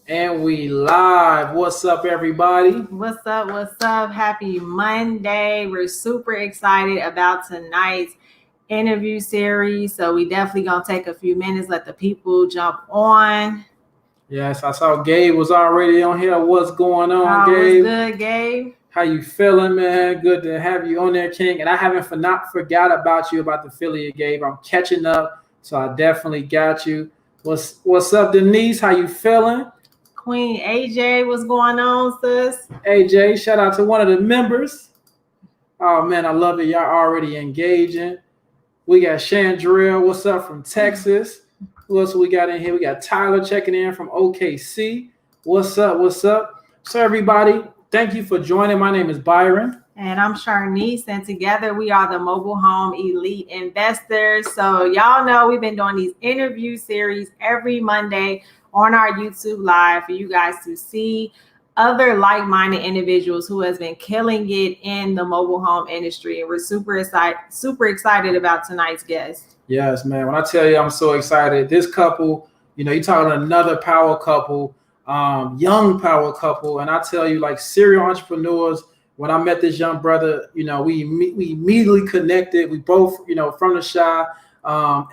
And we live. What's up, everybody? What's up? What's up? Happy Monday. We're super excited about tonight's interview series. So we definitely going to take a few minutes, let the people jump on. Yes, I saw Gabe was already on here. What's going on, Gabe? What's good, Gabe? How you feeling, man? Good to have you on there, King. And I haven't not forgot about you about the affiliate, Gabe. I'm catching up, so I definitely got you. What's up, Denise? How you feeling? Queen AJ, what's going on, sis? AJ, shout out to one of the members. Oh, man, I love it. Y'all already engaging. We got Chandrell, what's up, from Texas. Who else we got in here? We got Tyler checking in from OKC. What's up? What's up? So, everybody, thank you for joining. My name is Byron. And I'm Sharnice, and together we are the Mobile Home Elite Investors. So y'all know we've been doing these interview series every Monday on our YouTube Live for you guys to see other like-minded individuals who has been killing it in the mobile home industry. And we're super excited about tonight's guest. Yes, man. When I tell you I'm so excited, this couple, you're talking another power couple, young power couple. And I tell you, like serial entrepreneurs, when I met this young brother, we immediately connected. We both, from the Chi.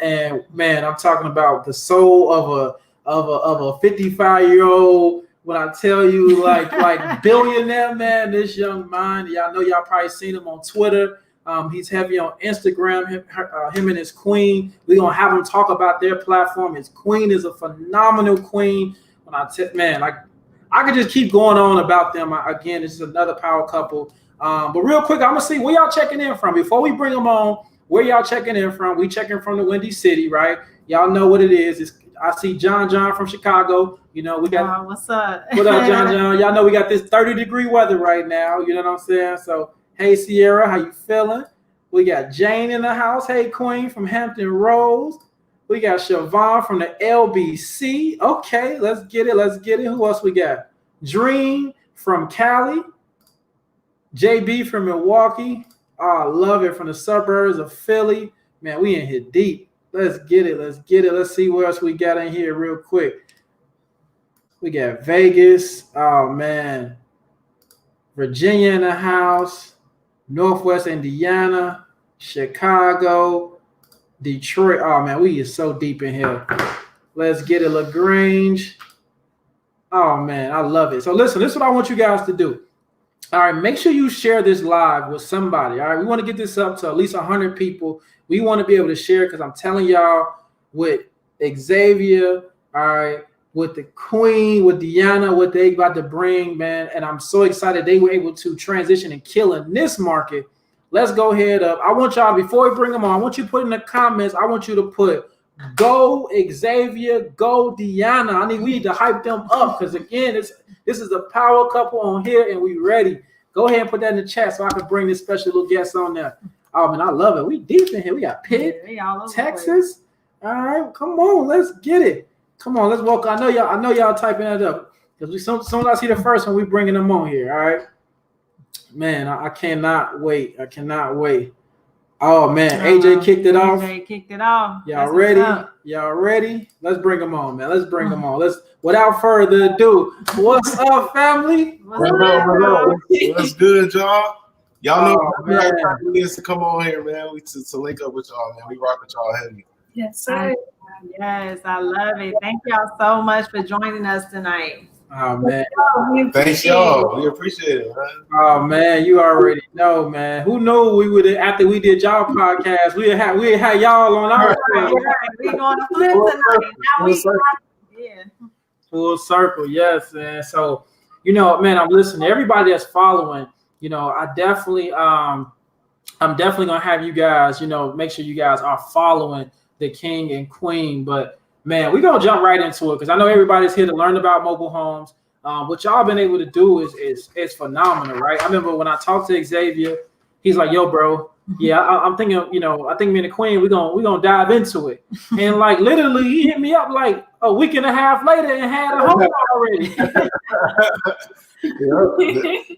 And man, I'm talking about the soul of a 55-year-old. When I tell you, like billionaire, man, this young man, y'all probably seen him on Twitter. He's heavy on Instagram. Him and his queen. We're gonna have him talk about their platform. His queen is a phenomenal queen. When I could just keep going on about them. Again, this is another power couple. But real quick, I'm gonna see where y'all checking in from before we bring them on. Where y'all checking in from? We checking from the Windy City, right? Y'all know what it is. I see John from Chicago. We got what's up? What up, John? Y'all know we got this 30-degree weather right now. You know what I'm saying? So, hey, Sierra, how you feeling? We got Jane in the house. Hey, Queen from Hampton Roads. We got Siobhan from the LBC. Okay, let's get it. Who else we got? Dream from Cali. JB from Milwaukee. Oh, I love it. From the suburbs of Philly. Man, we in here deep. Let's get it. Let's see what else we got in here real quick. We got Vegas. Oh, man. Virginia in the house. Northwest Indiana. Chicago. Detroit. Oh, man, we are so deep in here. Let's get it. LaGrange. Oh, man, I love it. So listen, this is what I want you guys to do. All right, make sure you share this live with somebody. All right, we want to get this up to at least 100 people. We want to be able to share because I'm telling y'all with Xavier, all right, with the Queen, with Deanna, what they about to bring, man. And I'm so excited they were able to transition and kill in this market. Let's go ahead up. I want y'all, before we bring them on, I want you to put in the comments, I want you to put go Xavier, go Deanna. We need to hype them up because, again, this is a power couple on here, and we ready. Go ahead and put that in the chat so I can bring this special little guest on there. Oh, man, I love it. We deep in here. We got Pitt, Texas. All right, come on, let's get it. Come on, let's walk. I know y'all typing that up because as soon as I see the first one, we bringing them on here. All right, man, I cannot wait. Oh, man, AJ kicked it off. Y'all ready? Let's bring them on, man. Without further ado, what's up, family? What's good, y'all? Y'all know it is to come on here, man. We to link up with y'all, man. We rock with y'all heavy. Yes, sir. Yes, I love it. Thank y'all so much for joining us tonight. Oh, man. Thanks, y'all. We appreciate it, man. Oh, man, you already know, man. Who knew we would, after we did y'all podcast, we had y'all on our show. We're going to flip tonight. Full circle, yes, man. So, man, I'm listening. Everybody that's following, I'm definitely gonna have you guys, make sure you guys are following the king and queen. But man, we're gonna jump right into it because I know everybody's here to learn about mobile homes. What y'all been able to do is phenomenal, right? I remember when I talked to Xavier, he's like, "Yo, bro, yeah, I'm thinking, I think me and the queen, we're gonna dive into it." And like literally, he hit me up like a week and a half later and had a home already.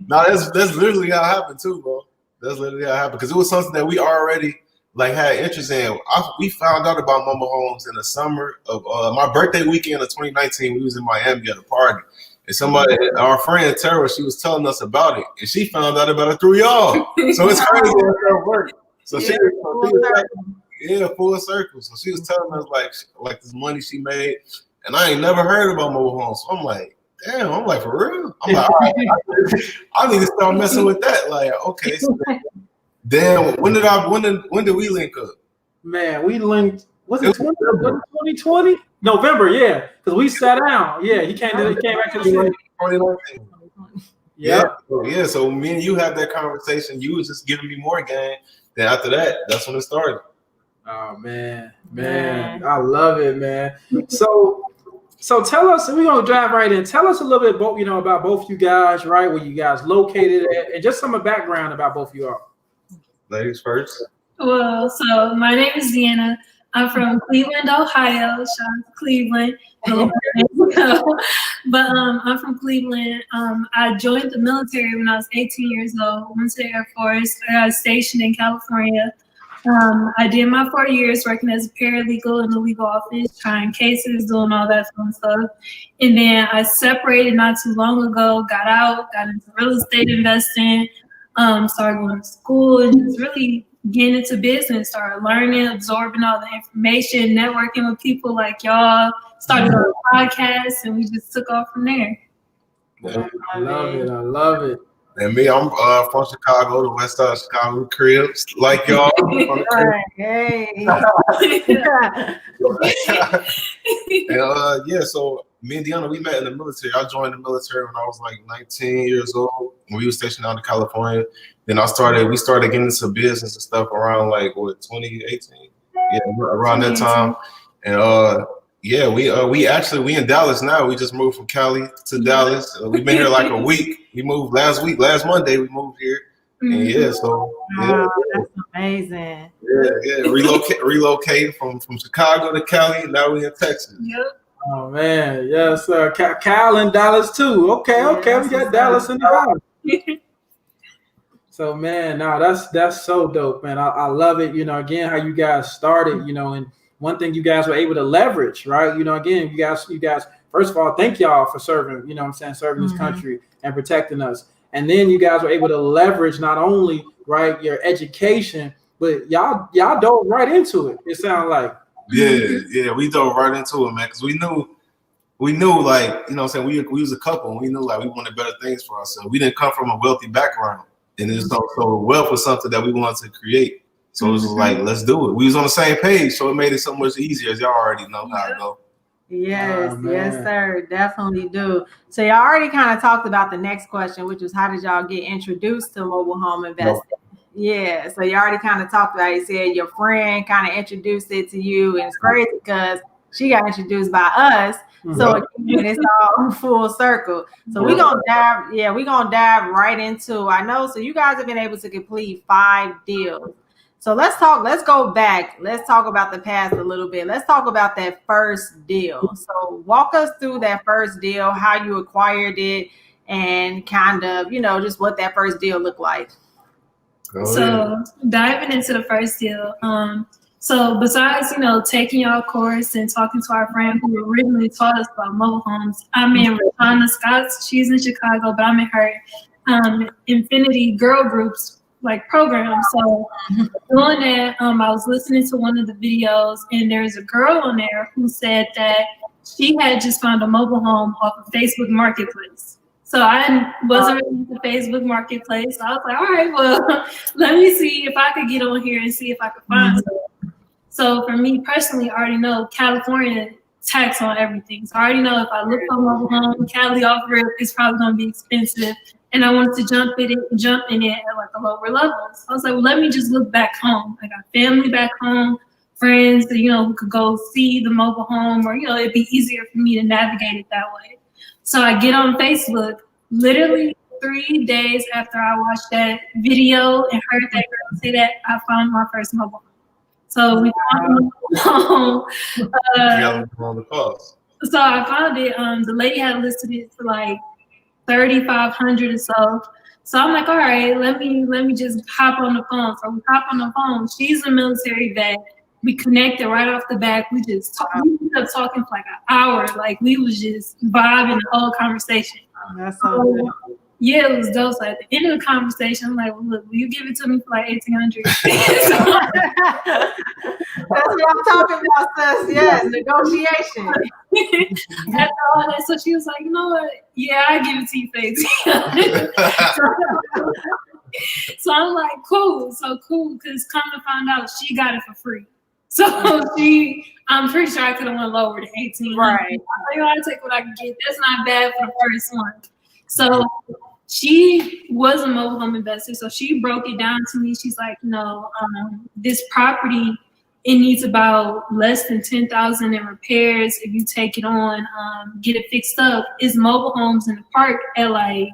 No, that's literally how it happened too, bro. That's literally how it happened because it was something that we already like had interest in. We found out about mobile homes in the summer of my birthday weekend of 2019. We was in Miami at a party, and somebody, our friend Tara, she was telling us about it, and she found out about it through y'all. So it's crazy how that worked. So she was full circle. So she was telling us like this money she made, and I ain't never heard about mobile homes. So I'm like, damn, I'm like, for real? I'm like, all right, I need to start messing with that. Like, okay, so then when did we link up? Man, we linked. Was it 2020? November, yeah. Because we sat down. Yeah, he came back to the city. 2019. Yeah. So me and you had that conversation. You was just giving me more game. Then after that, that's when it started. Oh man, I love it, man. So tell us. We're gonna dive right in. Tell us a little bit about both you guys, right? Where you guys located at, and just some background about both of you all. Ladies first. Well, so my name is Deanna. I'm from Cleveland, Ohio. Shout out to Cleveland. But I'm from Cleveland. I joined the military when I was 18 years old. Went to the Air Force. I got stationed in California. I did my 4 years working as a paralegal in the legal office, trying cases, doing all that fun stuff. And then I separated not too long ago, got out, got into real estate investing, started going to school, and just really getting into business, started learning, absorbing all the information, networking with people like y'all, started on a podcast, and we just took off from there. Yeah. I love it. And me, I'm from Chicago, the west side of Chicago, cribs, like y'all. Hey. And so me and Deanna, we met in the military. I joined the military when I was like 19 years old, when we were stationed out in California. Then we started getting into business and stuff around 2018? Yeah, around that time. And we in Dallas now. We just moved from Cali to Dallas. We've been here like a week. We moved last Monday we moved here. And that's amazing. Yeah. Relocate from Chicago to Cali. Now we in Texas. Yep. Oh man, yes, sir. Cal in Dallas too. Okay, we got Dallas in the house. So man, that's so dope, man. I love it. Again, how you guys started. And one thing you guys were able to leverage, right? Again, you guys. First of all, thank y'all for serving. Serving this country and protecting us. And then you guys were able to leverage not only your education, but y'all dove right into it. It sounds like. Yeah, we dove right into it, man, because we knew we was a couple, and we knew we wanted better things for ourselves. We didn't come from a wealthy background, and so wealth was something that we wanted to create. So it was just let's do it. We was on the same page, so it made it so much easier, as y'all already know how to go. Yes, yes, sir. Definitely do. So you already kind of talked about the next question, which was how did y'all get introduced to mobile home investing? Yeah, so you already kind of talked about it. You said your friend kind of introduced it to you, and it's crazy because she got introduced by us. So it's all full circle. So we're gonna dive right into. I know. So you guys have been able to complete 5 deals. So let's go back. Let's talk about the past a little bit. Let's talk about that first deal. So walk us through that first deal, how you acquired it, and kind of, just what that first deal looked like. So diving into the first deal. So besides, taking y'all course and talking to our friend who originally taught us about mobile homes, I'm in Rashana Scott's. She's in Chicago, but I'm in her Infinity Girl Groups program. So doing that, I was listening to one of the videos, and there's a girl on there who said that she had just found a mobile home off of Facebook Marketplace. So I wasn't really into Facebook Marketplace. So I was like, all right, well, let me see if I could get on here and see if I could find something. So for me personally, I already know California tax on everything. So I already know if I look for a mobile home, Cali offer it, it's probably going to be expensive. And I wanted to jump in it at a lower level. So I was like, well, let me just look back home. I got family back home, friends that, who could go see the mobile home, or, it'd be easier for me to navigate it that way. So I get on Facebook, literally 3 days after I watched that video and heard that girl say that, I found my first mobile home. So we found the mobile home. So I found it. The lady had listed it for $3,500 or so. So I'm like, all right, let me just hop on the phone. So we hop on the phone. She's a military vet. We connected right off the bat. We just we ended up talking for like an hour. Like we was just vibing the whole conversation. That's so good. Yeah, it was dope. So at the end of the conversation, I'm like, well, look, will you give it to me for like $1,800? That's what I'm talking about, sis. Yes, negotiation. After all that, so she was like, you know what? Yeah, I give it to you for $1,800. So I'm like, cool, because come to find out, she got it for free. So I'm pretty sure I could have went lower to 18. Right. I'll take what I can get. That's not bad for the first one. So she was a mobile home investor. So she broke it down to me. She's like, this property, it needs about less than $10,000 in repairs. If you take it on, get it fixed up. It's mobile homes in the park at like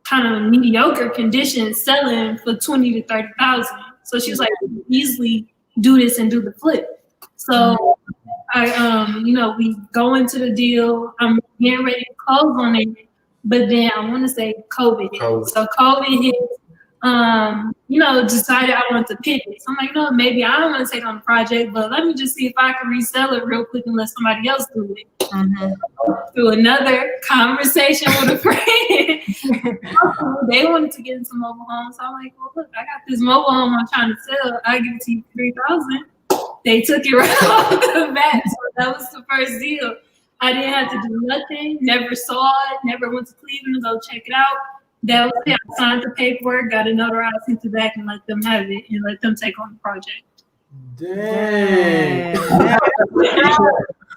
kind of mediocre condition, selling for $20,000 to $30,000. So she was like, easily do this and do the flip. So I, we go into the deal. I'm getting ready to close on it, but then I want to say COVID hit. So COVID hit. Decided I wanted to pivot. So I'm like, no, maybe I don't want to take on the project, but let me just see if I can resell it real quick and let somebody else do it. Mm-hmm. Through another conversation with a friend, they wanted to get into mobile homes. So I'm like, well, look, I got this mobile home I'm trying to sell. I give it to you for $3,000. They took it right off the bat. So that was the first deal. I didn't have to do nothing. Never saw it. Never went to Cleveland to go check it out. That was it. I signed the paperwork, got it notarized, sent it back, and let them have it and let them take on the project. Dang.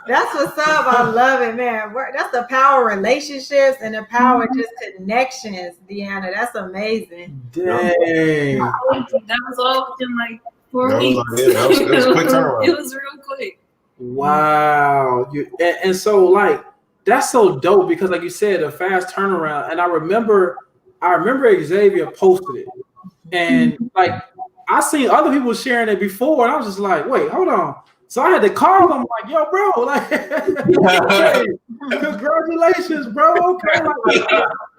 That's what's up. I love it, man. That's the power of relationships and the power of just connections, Deanna. That's amazing. Dang. That was all within like 4 weeks. That was a quick turnaround. It was real quick. Wow. And so like that's so dope because like you said, a fast turnaround. And I remember Xavier posted it. And like I seen other people sharing it before, and I was just like, wait, hold on. So I had to call him like, yo, bro, like, hey, congratulations, bro. Okay.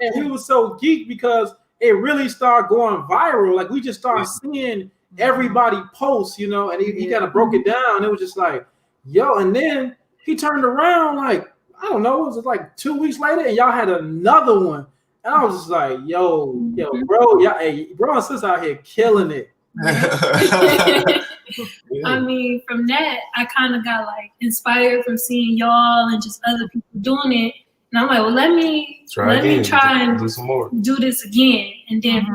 And he was so geeked because it really started going viral. Like we just started seeing everybody post, and he kind of broke it down. It was just like, yo, and then he turned around like, I don't know, it was like 2 weeks later, and y'all had another one. And I was just like, yo, bro, bro and sis out here killing it. I mean, from that, I kind of got like inspired from seeing y'all and just other people doing it. And I'm like, well, let me try and do some more. Do this again. And then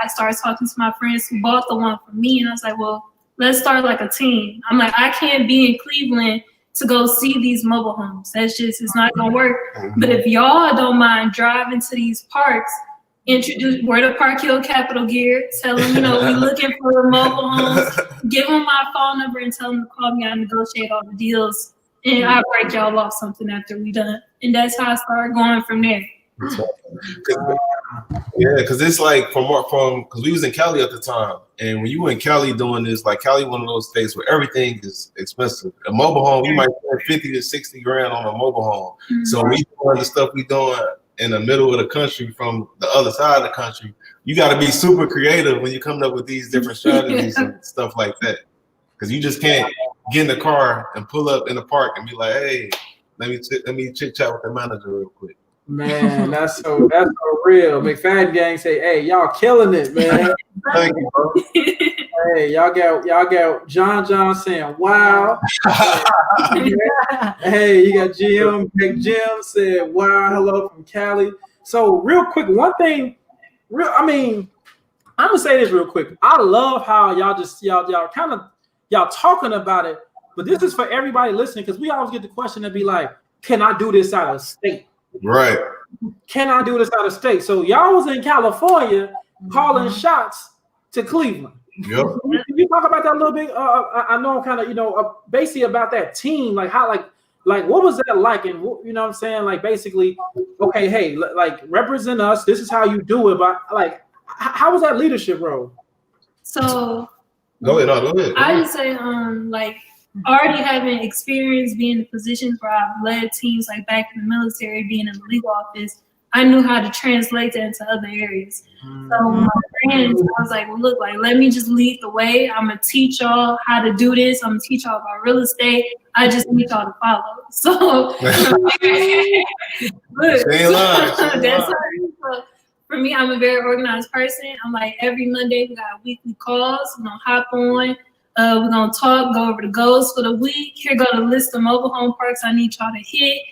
I started talking to my friends who bought the one for me. And I was like, well, let's start like a team. I'm like, I can't be in Cleveland to go see these mobile homes. It's not going to work. But if y'all don't mind driving to these parks, wear the Park Hill Capital gear, tell them, we're looking for mobile homes, give them my phone number and tell them to call me. I negotiate all the deals and I'll break y'all off something after we done. And that's how I started going from there. Yeah, because it's like because we was in Cali at the time, and when you in Cali doing this, like Cali, one of those states where everything is expensive. A mobile home, you might spend 50 to 60 grand on a mobile home. Mm-hmm. So we doing the stuff we doing in the middle of the country from the other side of the country. You got to be super creative when you're coming up with these different strategies and stuff like that, because you just can't get in the car and pull up in the park and be like, hey, let me chit chat with the manager real quick. Man, that's so real. McFadden gang say, hey, y'all killing it, man. Thank you, bro. Hey, y'all got John saying, wow. Hey, you got Big Jim said, wow, hello from Cali. So real quick, one thing, I'm gonna say this real quick. I love how y'all talking about it, but this is for everybody listening, because we always get the question to be like, can I do this out of state? Right. Can I do this out of state? So y'all was in California calling shots to Cleveland. Yep. Can you talk about that a little bit? I know kind of, basically about that team, like how, like what was that like? And you know what I'm saying? Like basically, okay, hey, like represent us. This is how you do it. But like, how was that leadership role? So go ahead. I would say, already having experience being in positions where I've led teams, like back in the military, being in the legal office, I knew how to translate that into other areas. So my friends, I was like, well, look, like, let me just lead the way. I'm going to teach y'all how to do this. I'm going to teach y'all about real estate. I just need y'all to follow. So, look, that's for me, I'm a very organized person. I'm like, every Monday, we got weekly calls. We're going to hop on. We're going to talk, go over the goals for the week. Here go the list of mobile home parks I need y'all to hit.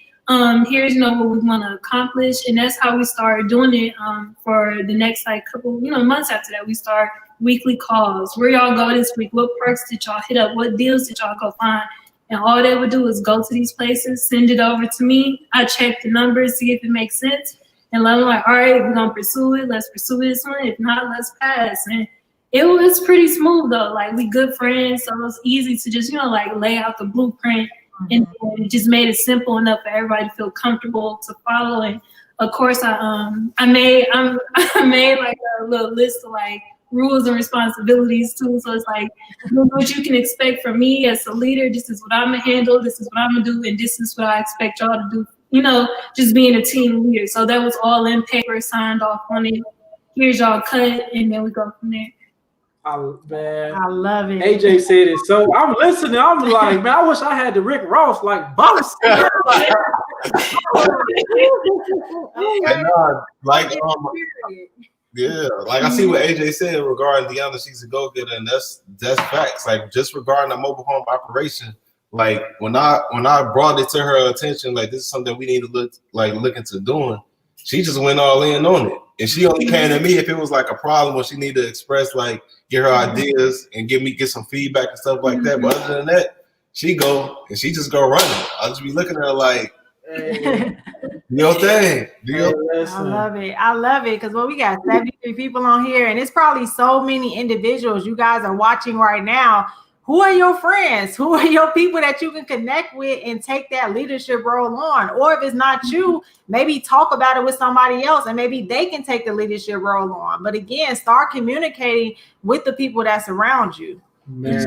Here's what we want to accomplish, and that's how we started doing it. For the next couple months after that, we start weekly calls. Where y'all go this week? What perks did y'all hit up? What deals did y'all go find? And all they would do is go to these places, send it over to me. I check the numbers, see if it makes sense, and I'm like, all right, we're gonna pursue it. Let's pursue this one. If not, let's pass. And it was pretty smooth though. Like, we good friends, so it was easy to just lay out the blueprint. And it just made it simple enough for everybody to feel comfortable to follow. And of course, I made like a little list of like rules and responsibilities too. So it's like, what you can expect from me as a leader. This is what I'm gonna handle. This is what I'm gonna do, and this is what I expect y'all to do. Just being a team leader. So that was all in paper, signed off on it. Here's y'all cut, and then we go from there. Man, I love it. AJ said it. So I'm listening. I'm like, man, I wish I had the Rick Ross like boss. I see what AJ said regarding Deanna. She's a go-getter, and that's facts. Like, just regarding the mobile home operation, like when I brought it to her attention, like, this is something we need to look into doing, she just went all in on it. And she only came to me if it was like a problem or she needed to express, like, get her ideas and get some feedback and stuff like that. But other than that, she just go running. I'll just be looking at her like, hey, do your thing. I love it. Because we got 73 people on here, and it's probably so many individuals you guys are watching right now. Who are your friends? Who are your people that you can connect with and take that leadership role on? Or if it's not you, maybe talk about it with somebody else and maybe they can take the leadership role on. But again, start communicating with the people that's around you. Man.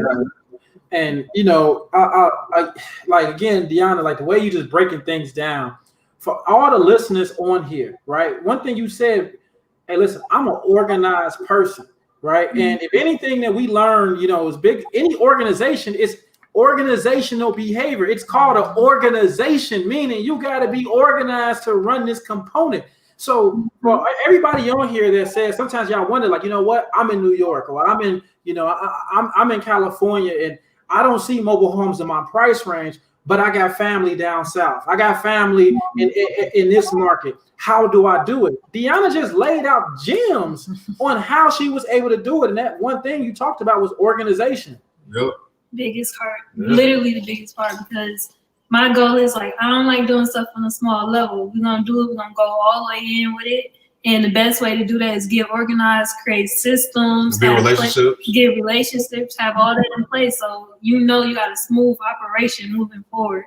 And, I like, again, Deanna, like the way you just breaking things down for all the listeners on here, right? One thing you said, hey, listen, I'm an organized person. Right. And if anything that we learn, is big, any organization is organizational behavior. It's called an organization, meaning you got to be organized to run this component. So for everybody on here that says, sometimes y'all wonder, like, what, I'm in New York, or I'm in, I'm in California, and I don't see mobile homes in my price range, but I got family down south. I got family in this market. How do I do it? Deanna just laid out gems on how she was able to do it. And that one thing you talked about was organization. Yep. Biggest part, literally the biggest part, because my goal is like, I don't like doing stuff on a small level. We're going to do it. We're going to go all the way in with it. And the best way to do that is get organized, create systems, get relationships, have all that in place. So, you got a smooth operation moving forward.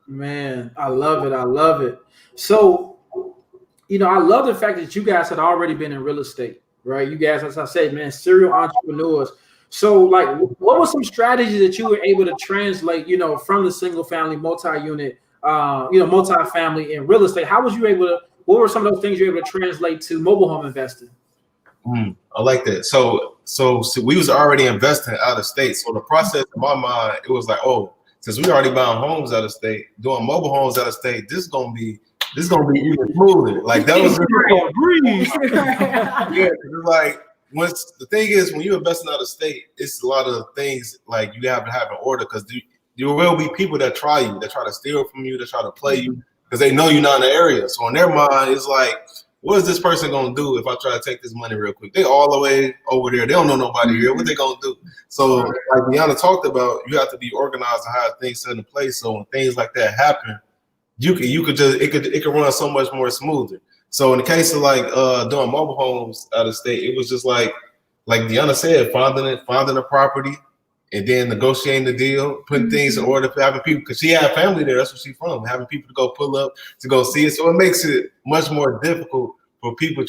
Man, I love it. I love it. So, I love the fact that you guys had already been in real estate, right? You guys, as I said, man, serial entrepreneurs. So, like, what were some strategies that you were able to translate, from the single family, multi-unit, multi-family in real estate? How was you able to, what were some of those things you were able to translate to mobile home investing? I like that. So we was already investing out of state. So the process in my mind, it was like, since we already buying homes out of state, doing mobile homes out of state, this is gonna be even smoother. Like, that was yeah. It's like, once the thing is, when you're investing out of state, it's a lot of things like you have to have in order, because there will be people that try you, that try to steal from you, that try to play you, because they know you're not in the area. So in their mind, it's like, what is this person gonna do if I try to take this money real quick? They all the way over there. They don't know nobody here. What they gonna do? So like Deanna talked about, you have to be organized and have things set in place. So when things like that happen, it could run so much more smoother. So in the case of like doing mobile homes out of state, it was just like Deanna said, finding a property, and then negotiating the deal, putting things in order, for having people, because she had family there. That's where she's from. Having people to go pull up to go see it, so it makes it much more difficult for people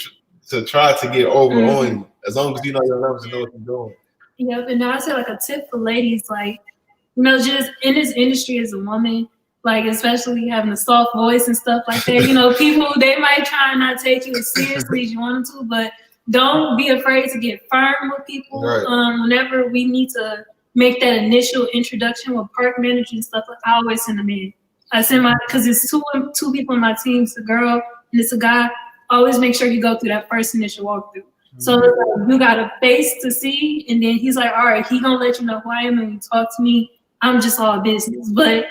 to try to get over on you. As long as you know your numbers and know what you're doing. Yep, and I say like a tip for ladies, like, just in this industry as a woman, like especially having a soft voice and stuff like that. You know, people, they might try and not take you as seriously as you want them to, but don't be afraid to get firm with people. Right. Whenever we need to make that initial introduction with park managers and stuff, I always send them in. I send because it's two people in my team, it's a girl and it's a guy. Always make sure you go through that first initial walkthrough. So you got a face to see, and then he's like, all right, he gonna let you know who I am, and you talk to me. I'm just all business, but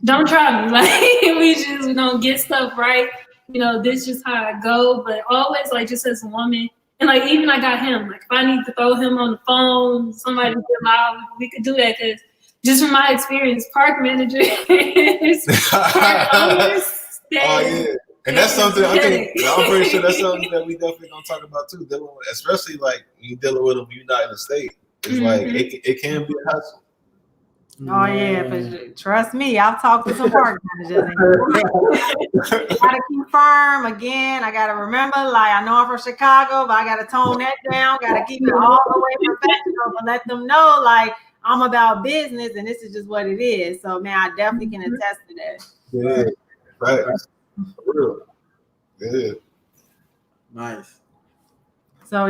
don't try me. Like we don't get stuff right. You know, this is just how I go. But always, like, just as a woman, and like even I got him. Like if I need to throw him on the phone, somebody get loud, we could do that. Because just from my experience, park managers, park owners, and that's something I'm pretty sure that's something that we definitely gonna talk about too. Dealing with, especially like you dealing with them united state. It's like it can be a hassle. Oh yeah, but trust me, I've talked to some park managers. Gotta keep firm again. I gotta remember, like I know I'm from Chicago, but I gotta tone that down. Gotta keep it all the way professional, but let them know like I'm about business and this is just what it is. So man, I definitely can attest to that. Yeah, right. For real. Yeah. Nice. So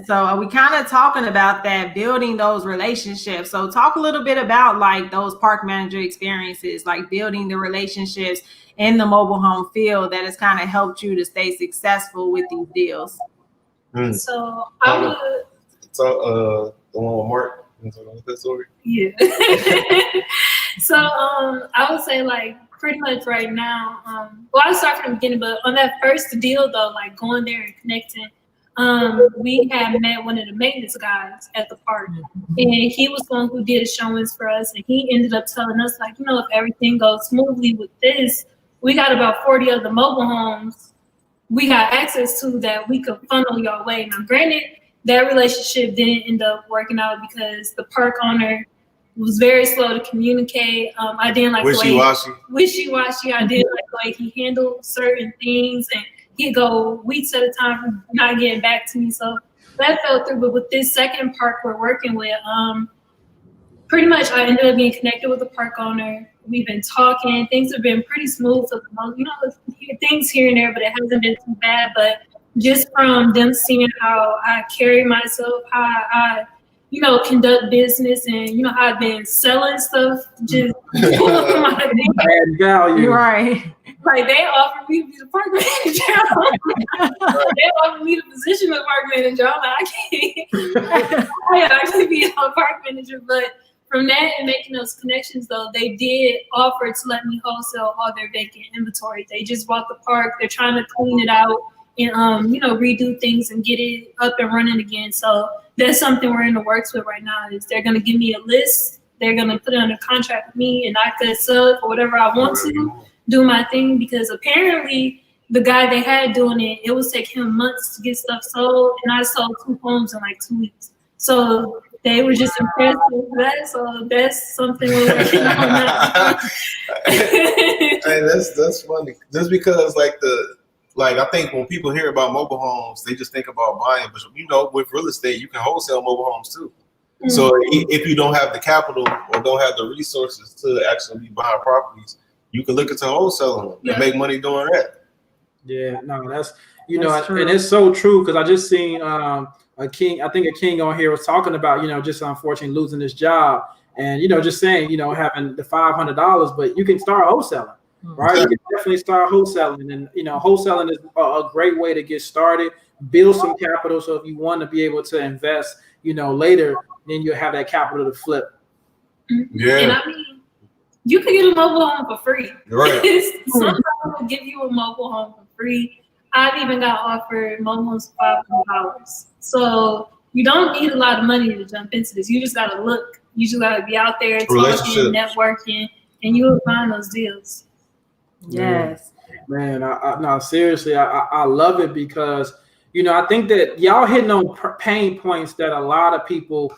so we kind of talking about that, building those relationships. So talk a little bit about like those park manager experiences, like building the relationships in the mobile home field that has kind of helped you to stay successful with these deals. So I would. So the one with Mark. You want to talk about that story? Yeah. So I would say like pretty much right now. Well, I'll start from the beginning, but on that first deal though, like going there and connecting. We had met one of the maintenance guys at the park, and he was the one who did showings for us, and he ended up telling us, like, you know, if everything goes smoothly with this, we got about 40 of the mobile homes we got access to that we could funnel your way. Now, granted, that relationship didn't end up working out because the park owner was very slow to communicate. I didn't like wishy-washy. I didn't like the way he handled certain things, and he'd go weeks at a time for not getting back to me. So that fell through. But with this second park we're working with, pretty much I ended up being connected with the park owner. We've been talking. Things have been pretty smooth for the most, you know, things here and there, but it hasn't been too bad. But just from them seeing how I carry myself, how I you know, conduct business and, you know, how I've been selling stuff, just pulling my add value. Right. Like they offered me to be the park manager. They offered me the position of park manager. I'm like, I can't actually be a park manager. But from that and making those connections, though, they did offer to let me wholesale all their vacant inventory. They just bought the park. They're trying to clean it out and, you know, redo things and get it up and running again. So that's something we're in the works with right now. Is they're going to give me a list. They're going to put it under contract with me, and I could sell it for whatever I want to, do my thing. Because apparently the guy they had doing it, it was taking him months to get stuff sold, and I sold 2 homes in like 2 weeks. So they were just impressed with that. So that's something we're working on now. Hey, that's funny. Just because I think when people hear about mobile homes, they just think about buying. But, you know, with real estate, you can wholesale mobile homes too. Mm-hmm. So if you don't have the capital or don't have the resources to actually be buying properties, you can look into wholesaling them and make money doing that. Yeah, no, that's true. And it's so true because I just seen a king on here was talking about, you know, just unfortunately losing his job and, you know, just saying, you know, having the $500, but you can start wholesaling. Right, you can definitely start wholesaling, and you know, wholesaling is a great way to get started, build some capital. So if you want to be able to invest, you know, later, then you have that capital to flip. Yeah, and I mean, you can get a mobile home for free. Right. Sometimes will give you a mobile home for free. I've even got offered mobile homes for $500. So you don't need a lot of money to jump into this. You just gotta look. You just gotta be out there talking, networking, and you will find those deals. Yes, man. No, seriously, I love it because, you know, I think that y'all hitting on pain points that a lot of people,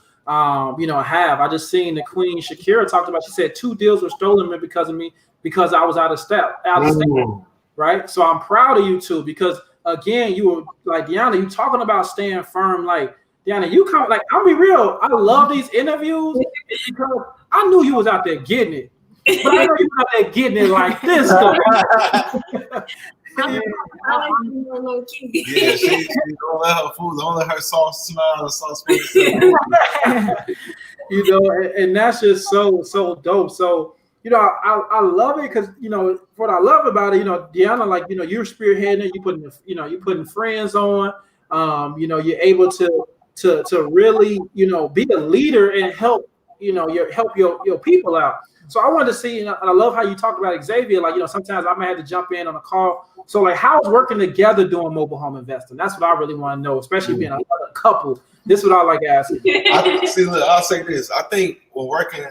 you know, have. I just seen the Queen Shakira talked about. She said 2 deals were stolen because of me because I was out of state, right? So I'm proud of you too because again, you were like Deanna, you talking about staying firm. Like Deanna, you come like I'll be real. I love these interviews because I knew you was out there getting it. But I know you're out there getting it like this, though. I like to be more low key. Yeah, she don't let her food, don't let her soft smile and soft space. You know, and that's just so dope. So, you know, I love it because, you know, what I love about it, you know, Deanna, like, you know, you're spearheading, you're putting friends on, you know, you're able to really, you know, be a leader and help your people out. So I wanted to see, and I love how you talked about Xavier. Like, you know, sometimes I may have to jump in on a call. So, like, how's working together doing mobile home investing? That's what I really want to know, especially being a couple. This is what I like asking. I'll say this. I think when working,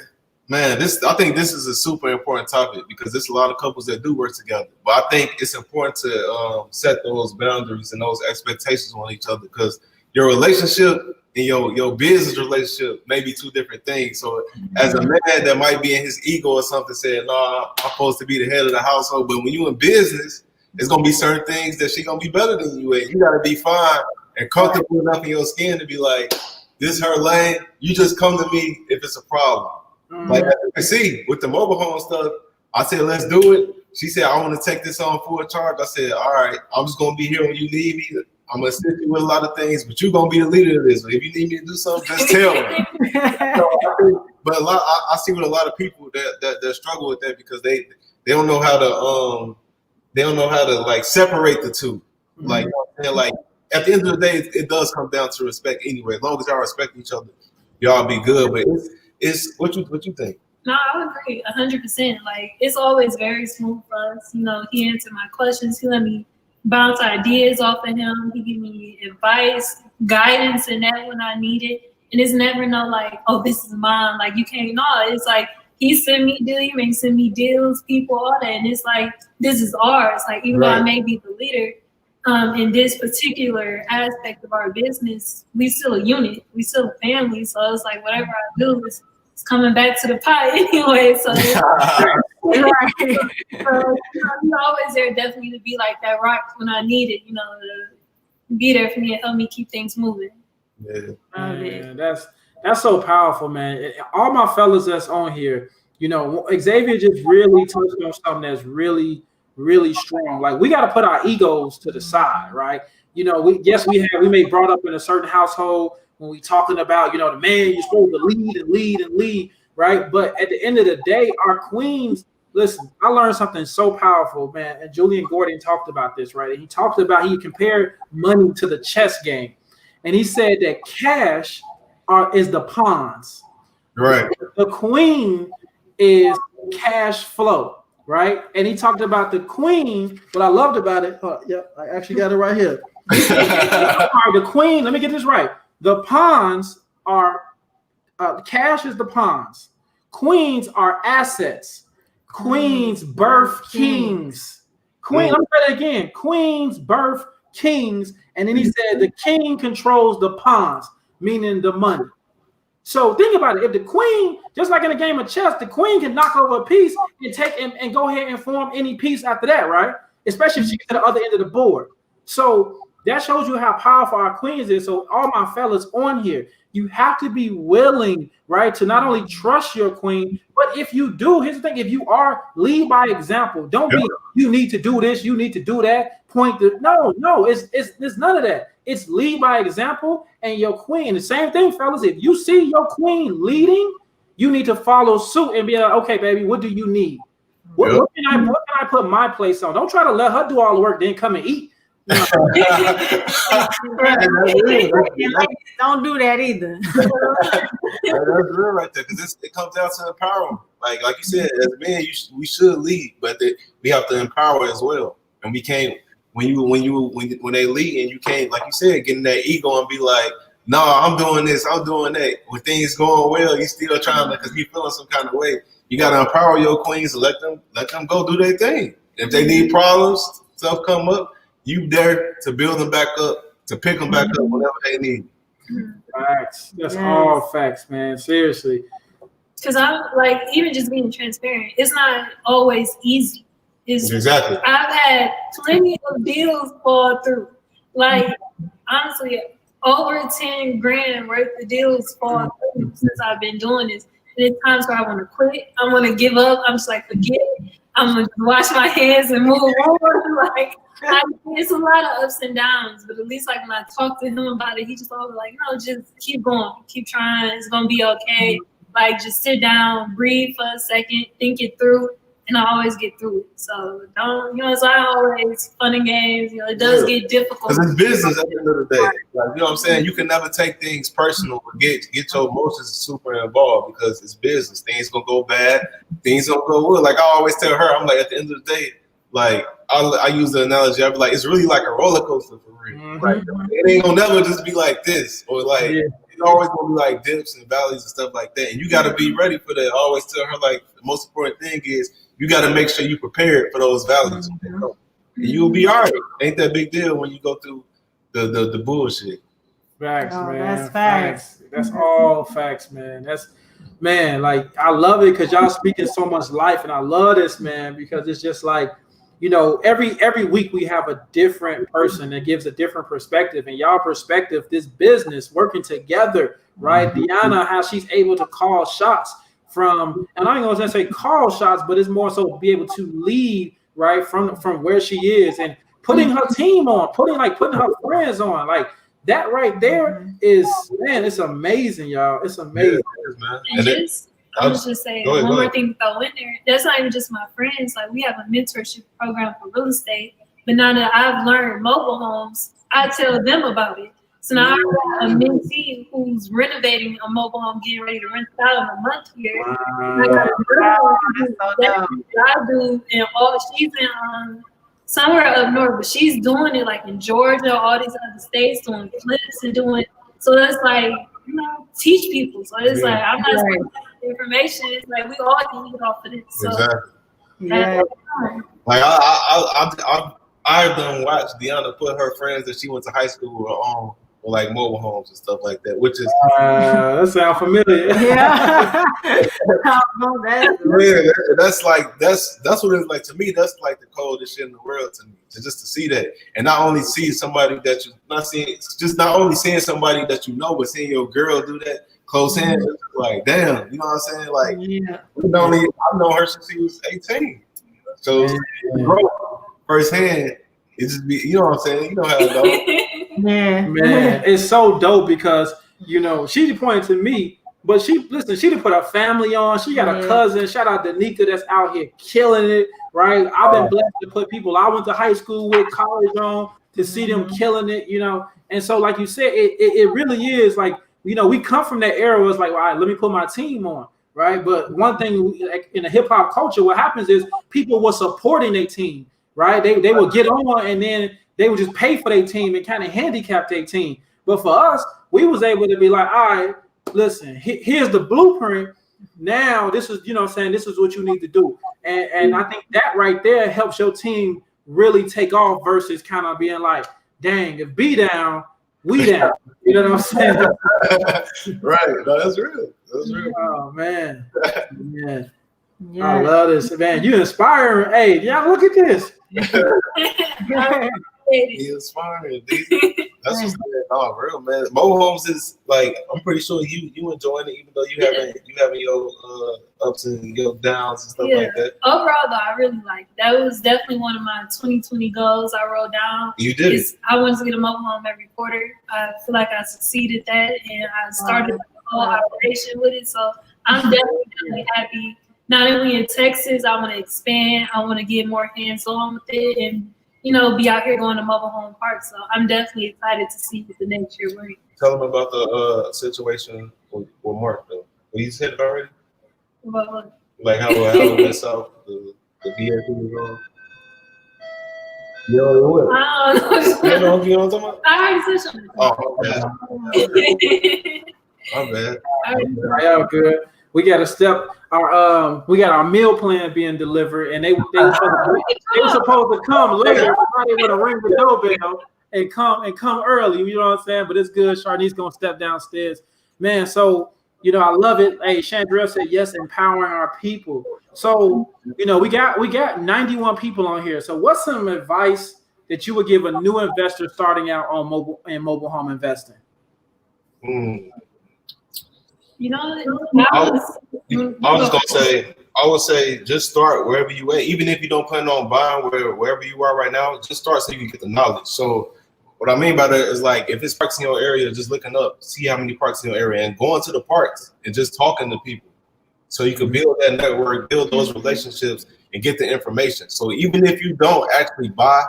man, I think this is a super important topic because there's a lot of couples that do work together. But I think it's important to set those boundaries and those expectations on each other because your relationship and your business relationship may be two different things. So as a man that might be in his ego or something saying, nah, I'm supposed to be the head of the household. But when you in business, it's going to be certain things that she going to be better than you at. You got to be fine and comfortable enough in your skin to be like, this her lane. You just come to me if it's a problem. Like, as you can see, with the mobile home stuff, I said, let's do it. She said, I want to take this on full charge. I said, all right, I'm just going to be here when you need me. I'm going to assist you with a lot of things, but you're going to be the leader of this. If you need me to do something, just tell me. But I see with a lot of people that struggle with that because they don't know how to like separate the two. Like, you know what I'm saying? Like, at the end of the day, it does come down to respect anyway. As long as y'all respect each other, y'all be good. But it's what you think? No, I would agree 100%. Like, it's always very smooth for us. You know, he answered my questions. He let me bounce ideas off of him. He give me advice, guidance in that when I need it. And it's never no like, oh, this is mine. Like, you can't. No, it's like he send me deals, he may send me deals, people, all that. And it's like, this is ours. Like, even though I may be the leader in this particular aspect of our business, we still a unit. We still a family. So it's like, whatever I do is coming back to the pie anyway. So he's always there definitely to be like that rock when I need it, you know, to be there for me and help me keep things moving. Yeah. Man, that's so powerful, man. All my fellas that's on here, you know, Xavier just really touched on something that's really, really strong. Like, we got to put our egos to the side, right? You know, we may brought up in a certain household when we talking about, you know, the man, you're supposed to lead, right? But at the end of the day, our queens, listen, I learned something so powerful, man. And Julian Gordon talked about this, right? And he talked about, he compared money to the chess game. And he said that cash is the pawns. Right. The queen is cash flow, right? And he talked about the queen. What I loved about it, I actually got it right here. The queen, let me get this right. The pawns are, cash is the pawns. Queens are assets. Queens birth kings. Queen, let me say that again. Queens birth kings. And then he said the king controls the pawns, meaning the money. So think about it. If the queen, just like in a game of chess, the queen can knock over a piece and take and go ahead and form any piece after that, right? Especially if she gets to the other end of the board. So that shows you how powerful our queens is. So all my fellas on here, you have to be willing, right, to not only trust your queen, but if you do, here's the thing: if you are, lead by example. Don't be, you need to do this, you need to do that. Point to no, it's none of that. It's lead by example, and your queen. The same thing, fellas. If you see your queen leading, you need to follow suit and be like, okay, baby, what do you need? What can I put my place on? Don't try to let her do all the work, then come and eat. No. Don't do that either. That's real right there, because it comes down to empowerment. Like you said, as men, we should lead, but we have to empower as well. And we can't when they lead, and you can't, like you said, get in that ego and be like, no, I'm doing this, I'm doing that. When things going well, you still trying to, because you feeling some kind of way. You gotta empower your queens and let them go do their thing. If they need problems, stuff come up, you there to build them back up, to pick them back up whenever they need. Facts. That's all facts, man. Seriously. Because I'm like, even just being transparent, it's not always easy. Exactly. I've had plenty of deals fall through. Like, honestly, over 10 grand worth of deals fall through since I've been doing this. And there's times where I want to quit. I want to give up. I'm just like, forget it. I'm going to wash my hands and move on. Like, it's a lot of ups and downs, but at least like when I talk to him about it, he just always like, no, just keep going, keep trying. It's going to be okay. Like, just sit down, breathe for a second, think it through. And I always get through it. So don't, it's not always fun and games. It does get difficult. Because it's business at the end of the day. Like, you know what I'm saying? You can never take things personal or get your emotions super involved because it's business. Things gonna go bad. Things gonna go good. Like I always tell her, I'm like, at the end of the day, like I use the analogy. I be like, it's really like a roller coaster for real. Mm-hmm. Like it ain't gonna never just be like this or like. Yeah. It's always gonna be like dips and valleys and stuff like that. And you gotta be ready for that. I always tell her like the most important thing is you got to make sure you're prepared for those values. Mm-hmm. And you'll be all right. Ain't that big deal when you go through the bullshit. Facts, man. That's facts. That's all facts, man. Like, I love it because y'all speaking so much life. And I love this, man, because it's just like, every week we have a different person that gives a different perspective. And y'all perspective, this business working together, right? Mm-hmm. Deanna, how she's able to call shots. And I ain't gonna say call shots, but it's more so be able to lead right from where she is and putting her team on, putting her friends on, like that right there is, man, it's amazing, y'all. It's amazing, man. And I was just saying one more thing to throw in there. That's not even just my friends. Like we have a mentorship program for real estate, but now that I've learned mobile homes, I tell them about it. So now I have a mentee who's renovating a mobile home, getting ready to rent it out in a month here. I got a girl I do, and she's in somewhere up north, but she's doing it like in Georgia, all these other states, doing flips and doing. So it's like teach people. So it's like I'm not saying information. It's like we all can get off of this. So, exactly. Like I've done watch Deanna put her friends that she went to high school with on. Like mobile homes and stuff like that, which is that sounds familiar. Yeah, that's what it's like to me. That's like the coldest shit in the world to me. Just to see that, and not only see somebody that you're not seeing, just not only seeing somebody that you know, but seeing your girl do that close hand, like damn, you know what I'm saying? Like, I've known her since she was 18, so firsthand. It just be, you know what I'm saying? You know how it goes. Man, it's so dope because, she pointed to me, but she didn't put her family on. She got a cousin, shout out to Nika, that's out here killing it, right? I've been blessed to put people I went to high school with, college on, to see them killing it, And so, like you said, it really is like, we come from that era where it's like, all right, let me put my team on, right? But one thing in the hip hop culture, what happens is people were supporting their team. Right, they would get on and then they would just pay for their team and kind of handicap their team. But for us, we was able to be like, all right, listen, here's the blueprint. Now this is, this is what you need to do. And I think that right there helps your team really take off versus kind of being like, dang, if B down, we down. You know what I'm saying? Right. No, that's real. That's real. Oh man. Yeah. I love this, man. You inspiring. Hey, y'all look at this. He inspiring. That's what's real, man. Mobile homes is like, I'm pretty sure you enjoying it, even though you having your ups and your downs and stuff like that. Overall, though, I really like it. That was definitely one of my 2020 goals I wrote down. You did. I wanted to get a mobile home every quarter. I feel like I succeeded that, and I started the whole operation with it. So I'm definitely happy. Not only in Texas, I want to expand. I want to get more hands-on with it, and be out here going to mobile home parks. So I'm definitely excited to see what the next year brings. Tell them about the situation with Mark, though. Well, you said it already? About what? Like how it went south, the DSP was on. You know what? I don't know. You know what I'm talking about? I already said something. Oh, okay. My bad. Y'all good. We got to step we got our meal plan being delivered, and they were supposed to come later. They would have ring the doorbell and come early. You know what I'm saying? But it's good. Charnice's gonna step downstairs, man. So I love it. Hey, Chandrell said yes, empowering our people. So we got 91 people on here. So what's some advice that you would give a new investor starting out on mobile home investing? You know, I would say just start wherever you at. Even if you don't plan on buying wherever you are right now, just start so you can get the knowledge. So what I mean by that is like if it's parks in your area, just looking up, see how many parks in your area and going to the parks and just talking to people. So you can build that network, build those relationships and get the information. So even if you don't actually buy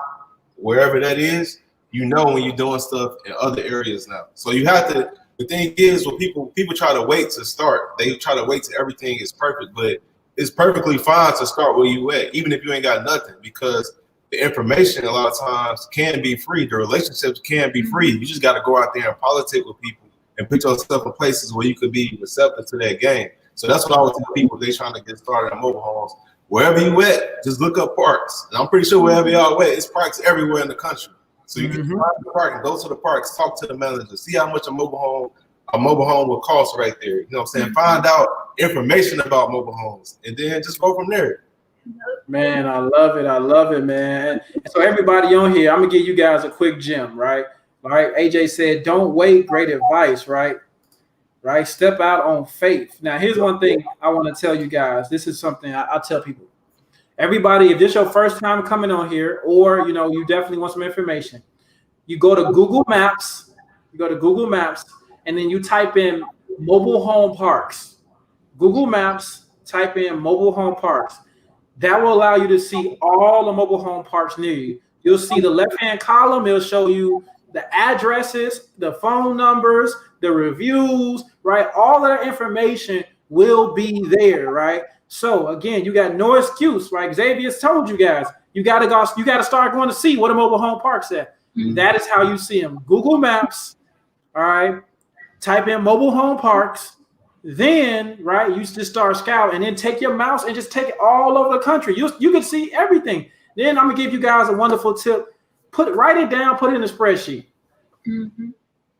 wherever that is, you know when you're doing stuff in other areas now. So you have to, the thing is when people try to wait to start, they try to wait till everything is perfect, but it's perfectly fine to start where you at, even if you ain't got nothing, because the information a lot of times can be free. The relationships can be free. You just got to go out there and politic with people and put yourself in places where you could be receptive to that game. So that's what I would tell people if they trying to get started on mobile homes. Wherever you at, just look up parks. And I'm pretty sure wherever y'all at, it's parks everywhere in the country. So you can find the park and go to the parks, talk to the manager, see how much a mobile home will cost right there. You know what I'm saying? Find out information about mobile homes and then just go from there. Man, I love it, man. So everybody on here, I'm gonna give you guys a quick gem, right? All right. AJ said, don't wait, great advice, right? Right? Step out on faith. Now, here's one thing I want to tell you guys. This is something I tell people. Everybody, if this is your first time coming on here, or you definitely want some information, you go to Google Maps, and then you type in mobile home parks. Google Maps, type in mobile home parks. That will allow you to see all the mobile home parks near you. You'll see the left-hand column. It'll show you the addresses, the phone numbers, the reviews, right? All of that information will be there, right? So again, you got no excuse, right? Xavier's told you guys, you got to start going to see what a mobile home park's at. That is how you see them. Google Maps, all right? Type in mobile home parks. Then, right, you just start scouting and then take your mouse and just take it all over the country. You can see everything. Then I'm gonna give you guys a wonderful tip. Write it down, put it in a spreadsheet.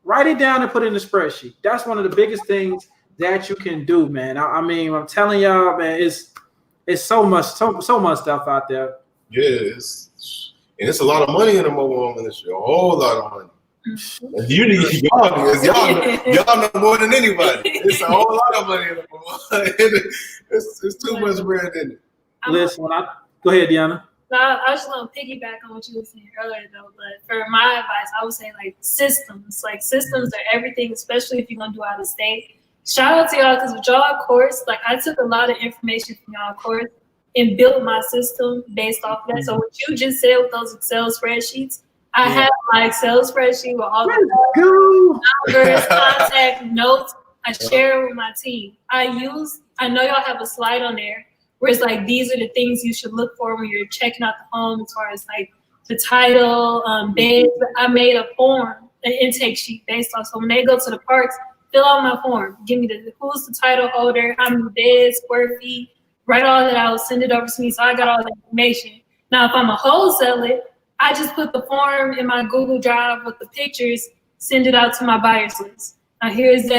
Write it down and put it in a spreadsheet. That's one of the biggest things that you can do, man. I mean, I'm telling y'all, man, it's so much stuff out there. Yeah, it's a lot of money in the mobile home industry, a whole lot of money. Y'all know more than anybody. It's a whole lot of money in the mobile home. It's too much bread in it. Listen, go ahead, Deanna. I just want to piggyback on what you were saying earlier, though. But for my advice, I would say systems. Systems are everything, especially if you're gonna do out of state. Shout out to y'all because with y'all course, I took a lot of information from y'all course and built my system based off of that. So what you just said with those Excel spreadsheets, I have my Excel spreadsheet with all the numbers, contact notes. I share it with my team. I know y'all have a slide on there where it's these are the things you should look for when you're checking out the home as far as the title, beds. I made a form, an intake sheet based off. So when they go to the parks, fill out my form. Give me who's the title holder, how many beds, square feet, write all that out, send it over to me. So I got all the information. Now, if I'm a wholesaler, I just put the form in my Google Drive with the pictures, send it out to my buyers list. Now here's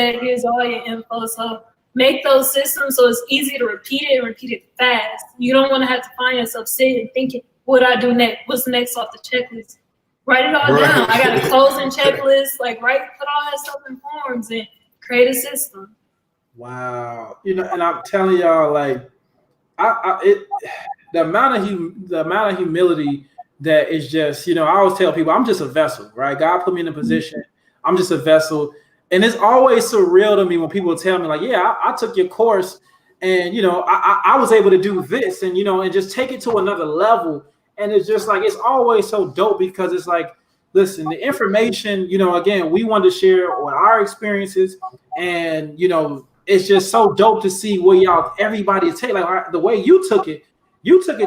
all your info. So make those systems so it's easy to repeat it and repeat it fast. You don't want to have to find yourself sitting and thinking, what do I do next? What's next off the checklist? Write it all down. I got a closing checklist, put all that stuff in forms and create a system. Wow. And I'm telling y'all, the amount of humility that is just, I always tell people, I'm just a vessel, right? God put me in a position. I'm just a vessel. And it's always surreal to me when people tell me I took your course and, I was able to do this and, and just take it to another level. And it's just it's always so dope because it's listen, the information, again, we want to share on our experiences and, it's just so dope to see where everybody is taking, the way you took it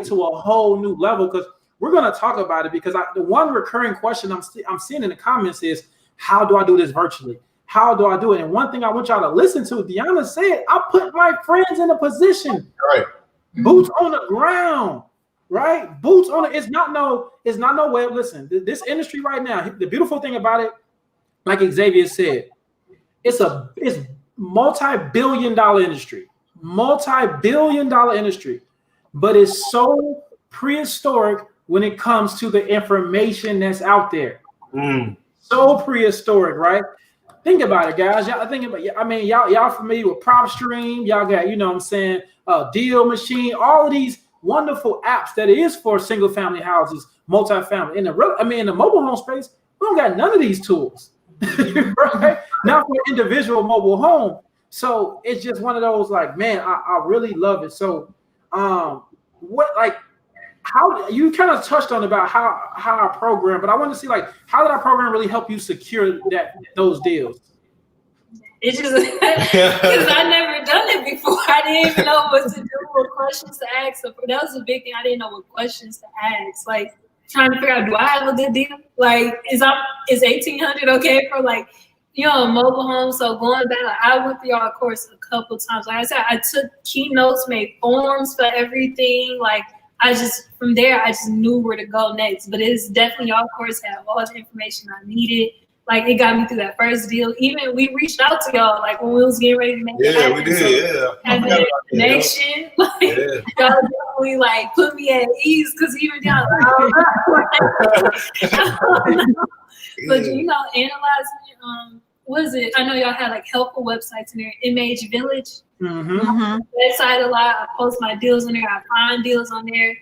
to a whole new level because we're going to talk about it because the one recurring question I'm seeing in the comments is, how do I do this virtually? How do I do it? And one thing I want y'all to listen to, Deanna said, I put my friends in a position. Right. Boots on the ground. Right? Boots on it. It's not no way. Listen, this industry right now, the beautiful thing about it, like Xavier said, it's multi-billion-dollar industry. Multi-billion-dollar industry. But it's so prehistoric when it comes to the information that's out there. So prehistoric, right? think about it, guys. Y'all think about it. I mean, y'all familiar with PropStream? Y'all got, you know what I'm saying, Deal Machine, all of these wonderful apps that is for single family houses, multifamily. In the mobile home space, we don't got none of these tools, right? Not for individual mobile home. So it's just one of those like, man, I really love it. So, how you kind of touched on about how our program, but I want to see like how did our program really help you secure those deals? It's just because I never done it before. I didn't even know what to do, what questions to ask. So that was a big thing. I didn't know what questions to ask. Like trying to figure out, do I have a good deal? Like is $1,800 okay for like, you know, a mobile home? So going back, like, I went through y'all course a couple times. Like I said, I took keynotes, made forms for everything. Like from there, I just knew where to go next. But it's definitely y'all course had all the information I needed. Like it got me through that first deal. Even we reached out to y'all like when we was getting ready to make it happen. We did, And the connection, y'all definitely like put me at ease because even y'all but you know, analyzing what is it? I know y'all had like helpful websites in there. MH Village. Website a lot. I post my deals on there. I find deals on there.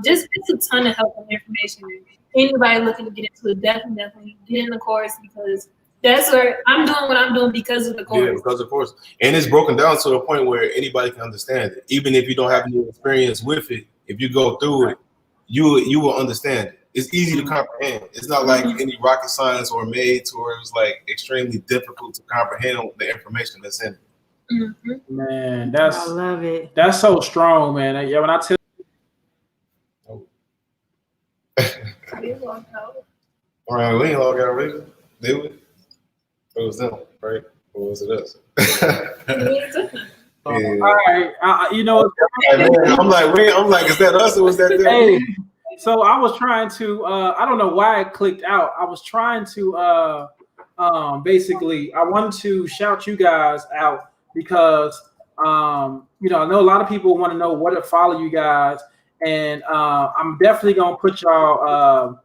Just it's a ton of helpful information. Anybody looking to get into it, definitely get in the course because that's where I'm doing what I'm doing because of the course. Yeah, because of the course. And it's broken down to a point where anybody can understand it. Even if you don't have any experience with it, if you go through it, you will understand it. It's easy to comprehend. It's not like any rocket science or made to where it's like extremely difficult to comprehend the information that's in it. Man, I love it. That's so strong, man. Yeah, when I tell all right, we ain't log out already, did we? It was them, right? Or was it us? All right, you know, I'm like, is that us or was that them? Hey, so I was trying to, I don't know why it clicked out. I was trying to, basically, I wanted to shout you guys out because, you know, I know a lot of people want to know where to follow you guys. And I'm definitely going to put y'all,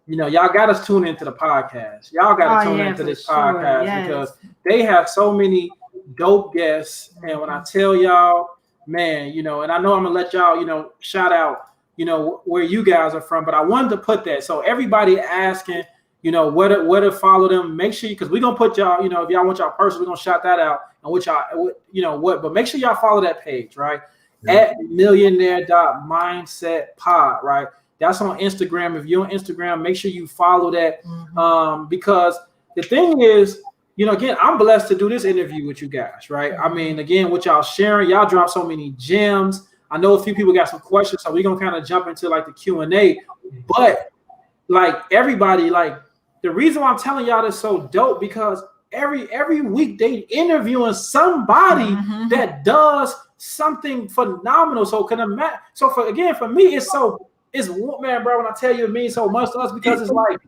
you know, y'all got us tune into the podcast. Y'all got to tune into this podcast because they have so many dope guests. And when I tell y'all, man, you know, and I know I'm going to let y'all, you know, shout out, you know, where you guys are from. But I wanted to put that. So everybody asking, you know, where to follow them, make sure, because we're going to put y'all, you know, if y'all want y'all person, we're going to shout that out. And what y'all, you know, but make sure y'all follow that page, right? At millionaire.mindset pod, right? That's on Instagram. If you're on Instagram, make sure you follow that. Because the thing is, you know, again, I'm blessed to do this interview with you guys, right? I mean, again, what y'all sharing, y'all drop so many gems. I know a few people got some questions, so we're gonna kind of jump into like the Q&A. But like everybody, like the reason why I'm telling y'all this so dope because every week they interviewing somebody that does something phenomenal. So can imagine. So for me, it's man, bro. When I tell you, it means so much to us because it's like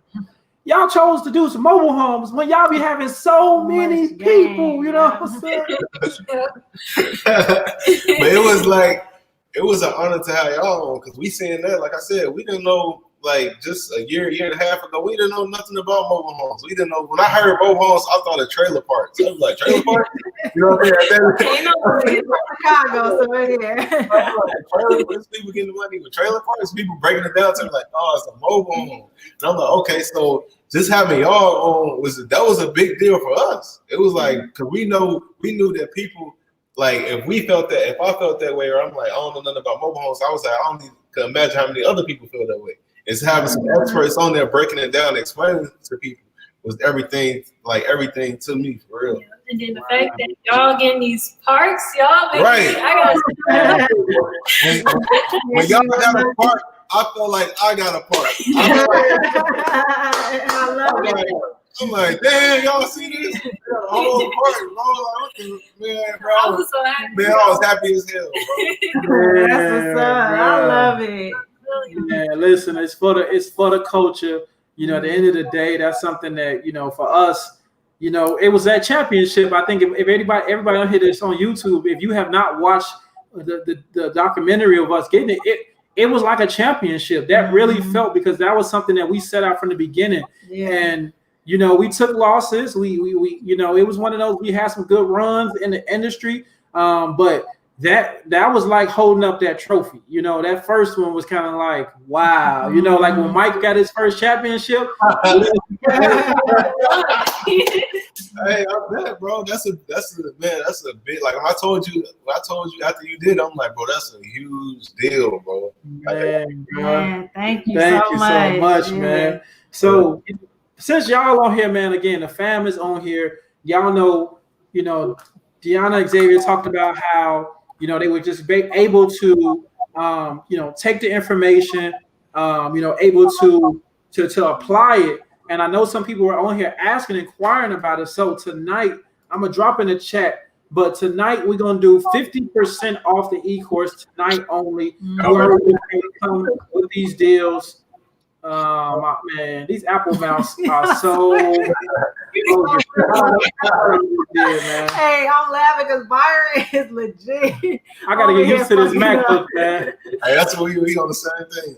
y'all chose to do some mobile homes when y'all be having so many people. You know what I'm saying? But it was an honor to have y'all on because we saying that. Like I said, we didn't know. Like just a year and a half ago, we didn't know nothing about mobile homes. We didn't know. When I heard mobile homes, I thought of trailer parks. I was like, trailer park? You know what I'm saying? Chicago, so yeah. Trailer parks, people getting the money with trailer parks. People breaking it down to me like, oh, it's a mobile home. And I'm like, okay, so just having y'all on was a big deal for us. It was like because we knew that people like if I felt that way, or I'm like, I don't know nothing about mobile homes. I was like, I don't even can imagine how many other people feel that way. It's having some experts on there breaking it down, explaining to people was everything to me for real. Yeah. And then the fact that y'all getting these parks, y'all make right. When y'all got a park, I feel like I got a park. I'm like, damn, y'all see this? The whole park, man, bro. I was so happy. Man, I was happy as hell, bro. That's what's up. I love it. Yeah, listen, it's for the culture. You know, at the end of the day, that's something that, you know, for us, you know, it was that championship. I think if everybody on here that's on YouTube, if you have not watched the documentary of us getting it was like a championship. That really felt because that was something that we set out from the beginning. Yeah. And you know, we took losses. We you know, it was one of those. We had some good runs in the industry, but that was like holding up that trophy. You know, that first one was kind of like, wow. You know, like when Mike got his first championship. Hey, I bet, bro. That's a big, like when I told you after you did, I'm like, bro, that's a huge deal, bro. Man, thank you so much, yeah. man. So since y'all on here, man, again, the fam is on here. Y'all know, you know, Deanna Xavier talked about how, you know, they were just able to, you know, take the information, you know, able to apply it. And I know some people were on here asking, inquiring about it. So tonight, I'm going to drop in the chat. But tonight, we're going to do 50% off the e-course tonight only. Whoever come with these deals. Man, these Apple Mouse are so. Hey, I'm laughing because Byron is legit. I got to get used to this MacBook, man. Hey, that's what we on the same thing.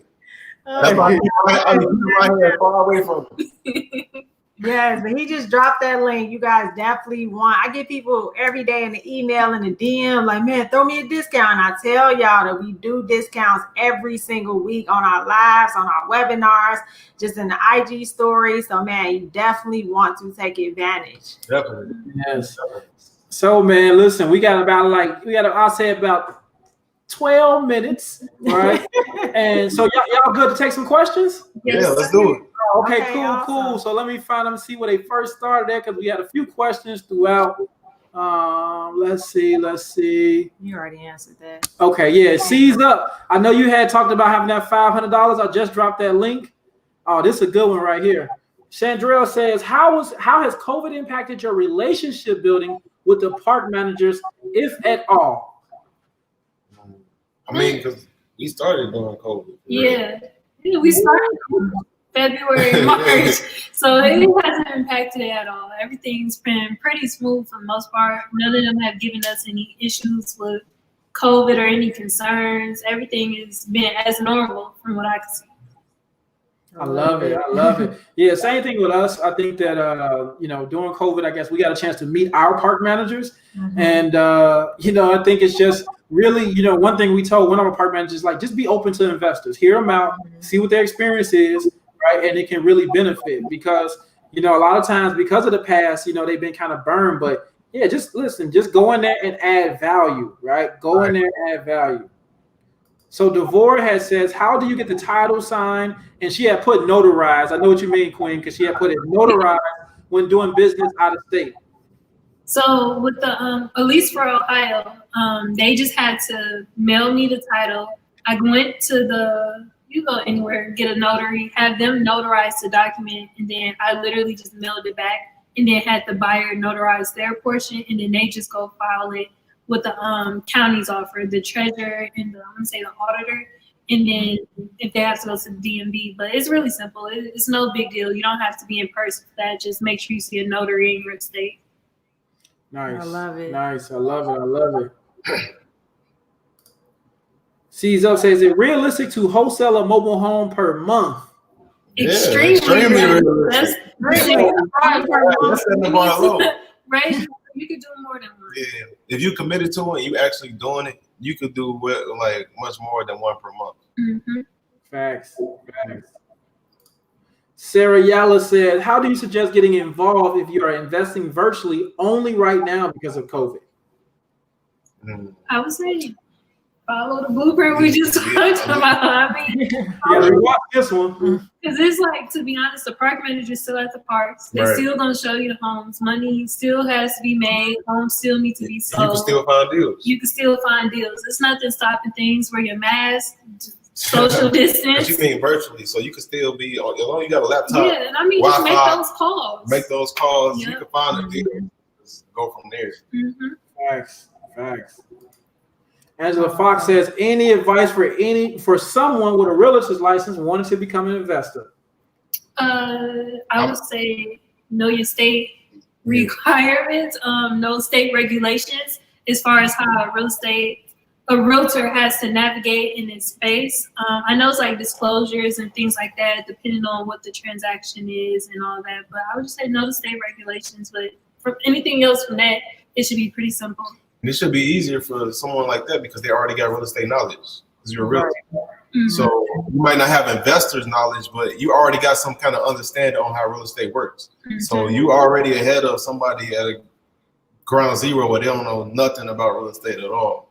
That's why I'm right here far away from it. Yes, but he just dropped that link. You guys definitely want. I get people every day in the email and the DM like, man, throw me a discount. And I tell y'all that we do discounts every single week on our lives, on our webinars, just in the IG story. So, man, you definitely want to take advantage. Definitely. Yes. So, man, listen, we got I'll say about 12 minutes, right? And so y'all good to take some questions? Yes. Yeah, let's do it. Okay, cool. So let me see where they first started at, because we had a few questions throughout. Let's see. You already answered that. Okay, yeah, C's up. I know you had talked about having that $500. I just dropped that link. Oh, this is a good one right here. Chandrell says, how has COVID impacted your relationship building with the park managers, if at all? I mean, because we started during COVID. Yeah, we started February, March, so it hasn't impacted it at all. Everything's been pretty smooth for the most part. None of them have given us any issues with COVID or any concerns. Everything has been as normal from what I can see. I love it. Yeah, same thing with us. I think that, you know, during COVID, I guess we got a chance to meet our park managers. Mm-hmm. And, you know, I think it's just really, you know, one thing we told one of our park managers, like, just be open to investors, hear them out, see what their experience is, right? And it can really benefit because, you know, a lot of times because of the past, you know, they've been kind of burned. But, yeah, just listen, just go in there and add value, right? Go in there and add value. So Devora says, how do you get the title signed? And she had put notarized. I know what you mean, Queen, because she had put it notarized when doing business out of state. So with the, at least for Ohio, they just had to mail me the title. I went to you go anywhere, get a notary, have them notarize the document, and then I literally just mailed it back and then had the buyer notarize their portion, and then they just go file it with the county's offer, the treasurer and the auditor, and then if they have to go to the DMV. But it's really simple. It's no big deal. You don't have to be in person for that. Just make sure you see a notary in your state. Nice. I love it. Nice. I love it. Cizo says, is it realistic to wholesale a mobile home per month? Extremely realistic. That's really hard per month. Right? You could do more than one. Yeah, if you committed to it, you actually doing it, you could do like much more than one per month. Mm-hmm. Facts. Sarah Yalla said, how do you suggest getting involved if you are investing virtually only right now because of COVID? I would say follow the blueprint we just talked about. I mean, we watch this one. Because it's like, to be honest, the park manager's still at the parks. They're still going to show you the homes. Money still has to be made. Homes still need to be sold. You can still find deals. It's nothing stopping things where you're masked, social distance. But you mean virtually, so you can still be, as long as you got a laptop. Yeah, and I mean, just make those calls. You can find a deal. Just go from there. Mm-hmm. Facts. Angela Fox says, any advice for someone with a realtor's license wanting to become an investor? I would say know your state requirements, know state regulations as far as how real estate a realtor has to navigate in this space. I know it's like disclosures and things like that, depending on what the transaction is and all that. But I would just say know the state regulations. But for anything else from that, it should be pretty simple. And it should be easier for someone like that because they already got real estate knowledge because you're a realtor. Mm-hmm. So you might not have investors knowledge, but you already got some kind of understanding on how real estate works. Mm-hmm. So you already ahead of somebody at a ground zero where they don't know nothing about real estate at all.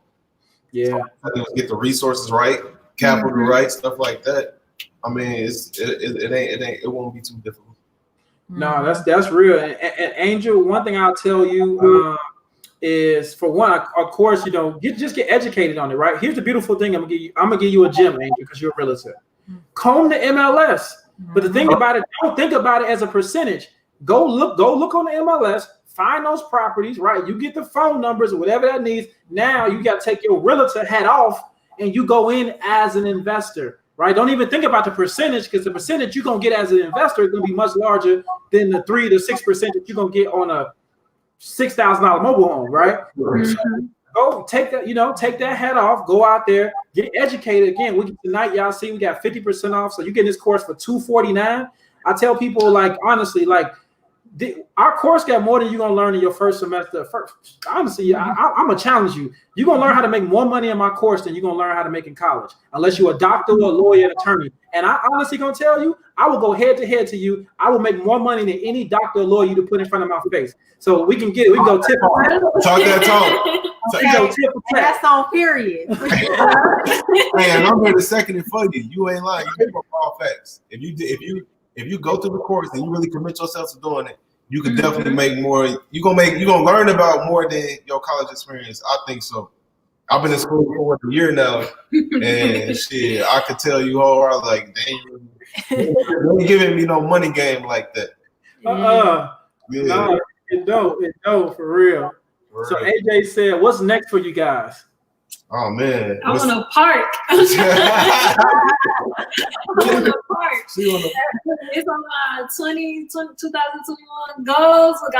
Yeah. So get the resources right, capital right, stuff like that. I mean, it won't be too difficult. No, that's real. And Angel, one thing I'll tell you is, for one, of course, just get educated on it, right? Here's the beautiful thing. I'm gonna give you a gem, Angel, because you're a realtor. Comb the MLS. But the thing about it, don't think about it as a percentage. Go look on the MLS, find those properties, right? You get the phone numbers or whatever that needs. Now you got to take your realtor hat off and you go in as an investor, right? Don't even think about the percentage, because the percentage you're going to get as an investor is going to be much larger than the 3 to 6% that you're going to get on a $6,000 mobile home, right? Mm-hmm. So go take that hat off, go out there, get educated. Again, tonight, y'all see we got 50% off. So you're getting this course for $249. I tell people, like, honestly, like, our course got more than you're going to learn in your first semester. Honestly, I'm going to challenge you. You're going to learn how to make more money in my course than you're going to learn how to make in college, unless you're a doctor or a lawyer, an attorney. And I honestly going to tell you, I will go head to head to you. I will make more money than any doctor or lawyer you to put in front of my face. So we can go tip for tip. Talk that talk. Okay. That's on period. Man, I'm here to second it for you. You ain't lying. You give up all facts. If you go through the course and you really commit yourself to doing it, you can definitely make more. You're gonna learn about more than your college experience. I think so. I've been in school for a year now, and shit, I could tell you all like, they ain't giving me no money game like that. Yeah. No, it don't for real. Right. So AJ said, "What's next for you guys?" Oh man, I want to park. It's on my 2021 goals. Look,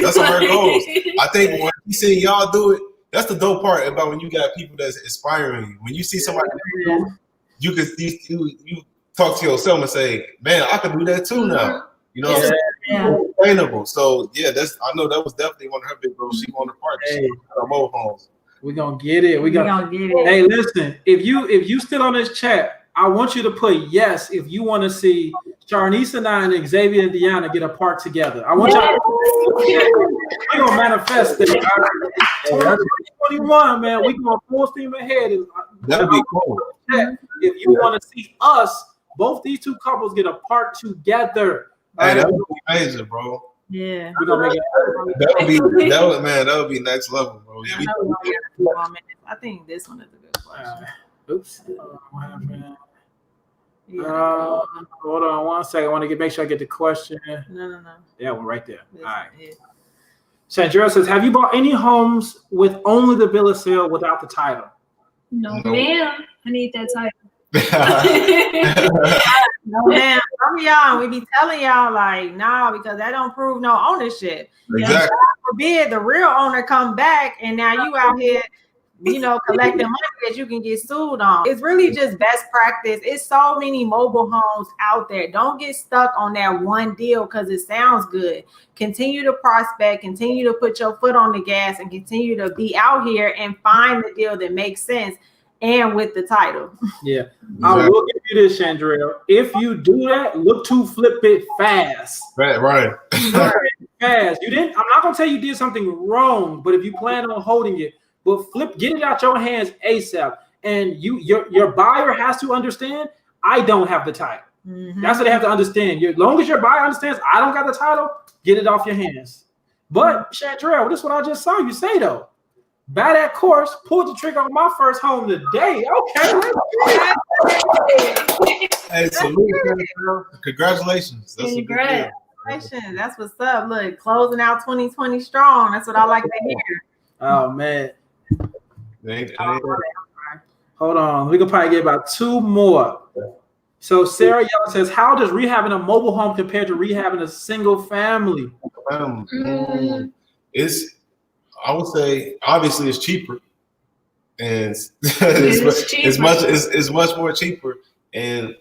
that's our goals. I think when you see y'all do it, that's the dope part about when you got people that's inspiring. When you see somebody, you talk to yourself and say, "Man, I can do that too now." You know, it's sustainable. So yeah, I know that was definitely one of her big goals. She wanted to park. She wanted mobile homes. We're gonna get it. We're gonna get it. Hey, listen, if you still on this chat, I want you to put yes if you want to see Charnice and I and Xavier and Deanna get a park together. I want y'all we're gonna manifest it. 2021, man. We're going full steam ahead. That'd be cool. If you want to see us, both these two couples get a park together. Hey, that would be amazing, bro. Yeah, we're gonna make it. That would be next level, bro. Yeah, I think this one is a good question. Oops. Hold on 1 second. I want to make sure I get the question. No. That one right there. All right. Chandrell says, "Have you bought any homes with only the bill of sale without the title?" No, ma'am. I need that title. No, man. Some of y'all, we be telling y'all like, nah, because that don't prove no ownership. Exactly. God forbid the real owner come back and now you out here, collecting money that you can get sued on. It's really just best practice. It's so many mobile homes out there. Don't get stuck on that one deal because it sounds good. Continue to prospect, continue to put your foot on the gas, and continue to be out here and find the deal that makes sense. And with the title. Yeah. Exactly. I will give you this, Chandrell. If you do that, look to flip it fast. Right. Fast. I'm not gonna tell you did something wrong, but if you plan on holding it, but get it out your hands ASAP. And your buyer has to understand, I don't have the title. Mm-hmm. That's what they have to understand. As long as your buyer understands, I don't got the title, get it off your hands. But Chandrell, this is what I just saw you say though. Buy that course, pulled the trigger on my first home today. Okay. Hey, salute, congratulations. Congratulations. That's what's up. Look, closing out 2020 strong. That's what I like to hear. Oh, man. Hold on. We can probably get about 2 more. So Sarah Yalla says, how does rehabbing a mobile home compare to rehabbing a single family? I would say obviously it's cheaper, and it's much more cheaper. And